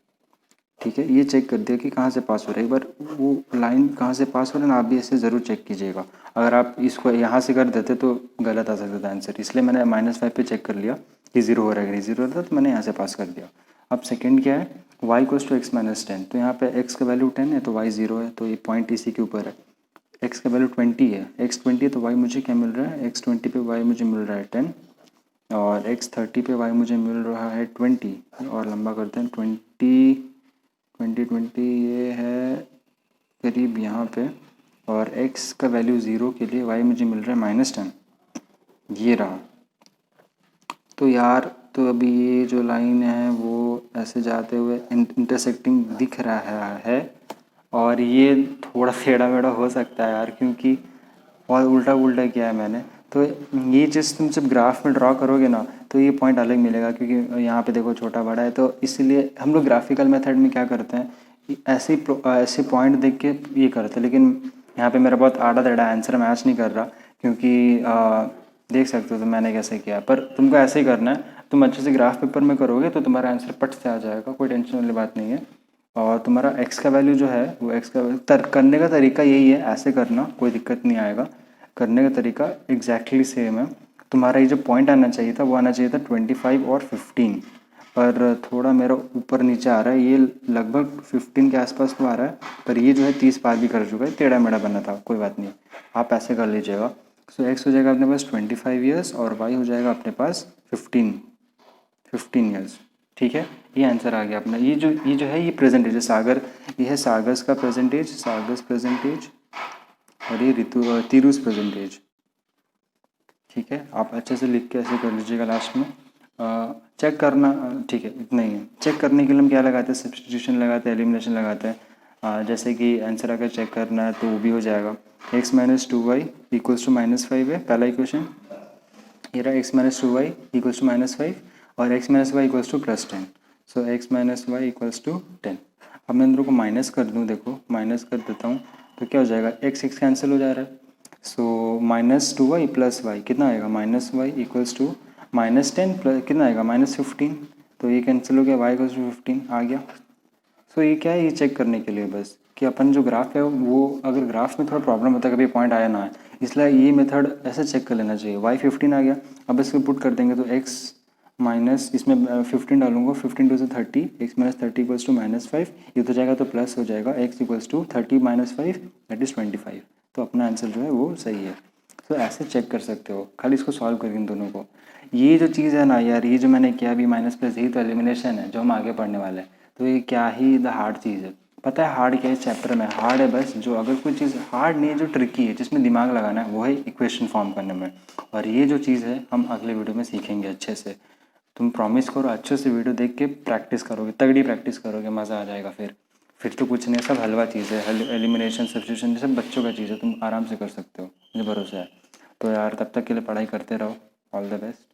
ठीक है। ये चेक कर दिया कि कहाँ से पास हो रहा है, एक बार वो लाइन कहाँ से पास हो रहा है ना, आप भी ऐसे ज़रूर चेक कीजिएगा। अगर आप इसको यहाँ से कर देते तो गलत आ सकता था आंसर, इसलिए मैंने -5 पे चेक कर लिया कि 0 हो रहा है, कि 0 हो रहा था तो मैंने यहाँ से पास कर दिया। अब सेकेंड क्या है, y = x -10, तो यहाँ पे x का वैल्यू 10 है तो y 0 है, तो ये पॉइंट इसी के ऊपर है। एक्स का वैल्यू 20 है, एक्स 20 है तो वाई मुझे क्या मिल रहा है, एक्स 20 पे वाई मुझे मिल रहा है 10 और एक्स 30 पे वाई मुझे मिल रहा है 20 और लंबा करते हैं 20 ये है करीब यहाँ पे और x का वैल्यू 0 के लिए y मुझे मिल रहा है -10 ये रहा। तो यार तो अभी ये जो लाइन है वो ऐसे जाते हुए इंटरसेक्टिंग दिख रहा है और ये थोड़ा टेढ़ा मेढ़ा हो सकता है यार क्योंकि और उल्टा उल्टा किया है मैंने। तो ये चीज़ तुम जब ग्राफ में ड्रॉ करोगे ना तो ये पॉइंट अलग मिलेगा क्योंकि यहाँ पे देखो छोटा बड़ा है तो इसलिए हम लोग ग्राफिकल मेथड में क्या करते हैं ऐसे पॉइंट देख के ये करते हैं। लेकिन यहाँ पे मेरा बहुत आड़ा टेढ़ा आंसर मैच नहीं कर रहा क्योंकि देख सकते हो तो मैंने कैसे किया, पर तुमको ऐसे ही करना है। तुम अच्छे से ग्राफ पेपर में करोगे तो तुम्हारा आंसर पट से आ जाएगा, कोई टेंशन वाली बात नहीं है। और तुम्हारा एक्स का वैल्यू जो है वो एक्स का करने का तरीका यही है, ऐसे करना कोई दिक्कत नहीं आएगा। करने का तरीका एग्जैक्टली सेम है। तुम्हारा ये जो पॉइंट आना चाहिए था वो आना चाहिए था 25 और 15, पर थोड़ा मेरा ऊपर नीचे आ रहा है। ये लगभग 15 के आसपास तो आ रहा है पर ये जो है 30 पार भी कर चुका है, टेढ़ा मेढ़ा बना था, कोई बात नहीं, आप ऐसे कर लीजिएगा। सो एक्स हो जाएगा अपने पास 25 ईयर्स और वाई हो जाएगा अपने पास 15 ईयर्स। ठीक है, ये आंसर आ गया अपना। ये जो है ये प्रेजेंटेज है सागर, ये है सागस का प्रेजेंटेज, सागस प्रेजेंटेज और ये तिरुस प्रेजेंटेज। ठीक है, आप अच्छे से लिख के ऐसे कर लीजिएगा लास्ट में। चेक करना ठीक है, इतना ही है। चेक करने के लिए हम क्या लगाते हैं, सब्स्टिट्यूशन लगाते हैं, एलिमिनेशन लगाते हैं। जैसे कि आंसर अगर चेक करना है तो वो भी हो जाएगा। x minus 2y equals to -5 है पहला इक्वेशन, ये रहा x minus 2y equals to -5 और x minus Y equals to +10। So x minus Y equals to 10। अब मैं अंदरों को माइनस कर दूँ, देखो माइनस कर देता हूँ तो क्या हो जाएगा, x कैंसिल हो जा रहा है। सो -2y + y कितना आएगा, -y इक्वल्स टू -10 प्लस कितना आएगा -15। तो ये कैंसिल हो गया, y इक्वल्स टू 15 आ गया। सो ये क्या है, ये चेक करने के लिए बस कि अपन जो ग्राफ है वो अगर ग्राफ में थोड़ा प्रॉब्लम होता है, कभी पॉइंट आया ना है, इसलिए ये मेथड ऐसे चेक कर लेना चाहिए। y 15 आ गया, अब इसको पुट कर देंगे तो x माइनस इसमें 15 डालूंगा, 15 2 से 30, x माइनस 30 इक्वल्स टू -5, ये तो जाएगा तो प्लस हो जाएगा, x equals to 30 - 5 that is 25। तो अपना आंसर जो है वो सही है। तो ऐसे चेक कर सकते हो, खाली इसको सॉल्व करें इन दोनों को। ये जो चीज़ है ना यार, ये जो मैंने किया अभी माइनस प्लस, यही तो एलिमिनेशन है जो हम आगे पढ़ने वाले हैं। तो ये क्या ही द हार्ड चीज़ है, पता है हार्ड क्या है इस चैप्टर में, हार्ड है बस जो अगर कोई चीज़ हार्ड नहीं है, जो ट्रिकी है जिसमें दिमाग लगाना है वो है इक्वेशन फॉर्म करने में। और ये जो चीज़ है हम अगले वीडियो में सीखेंगे अच्छे से। तुम प्रॉमिस करो अच्छे से वीडियो देख के प्रैक्टिस करोगे, तगड़ी प्रैक्टिस करोगे, मज़ा आ जाएगा। फिर तो कुछ नहीं, सब हलवा चीज़ है, एलिमिनेशन सब्स्टिट्यूशन सब बच्चों का चीज़ है, तुम आराम से कर सकते हो, मुझे भरोसा है। तो यार तब तक के लिए पढ़ाई करते रहो, ऑल द बेस्ट।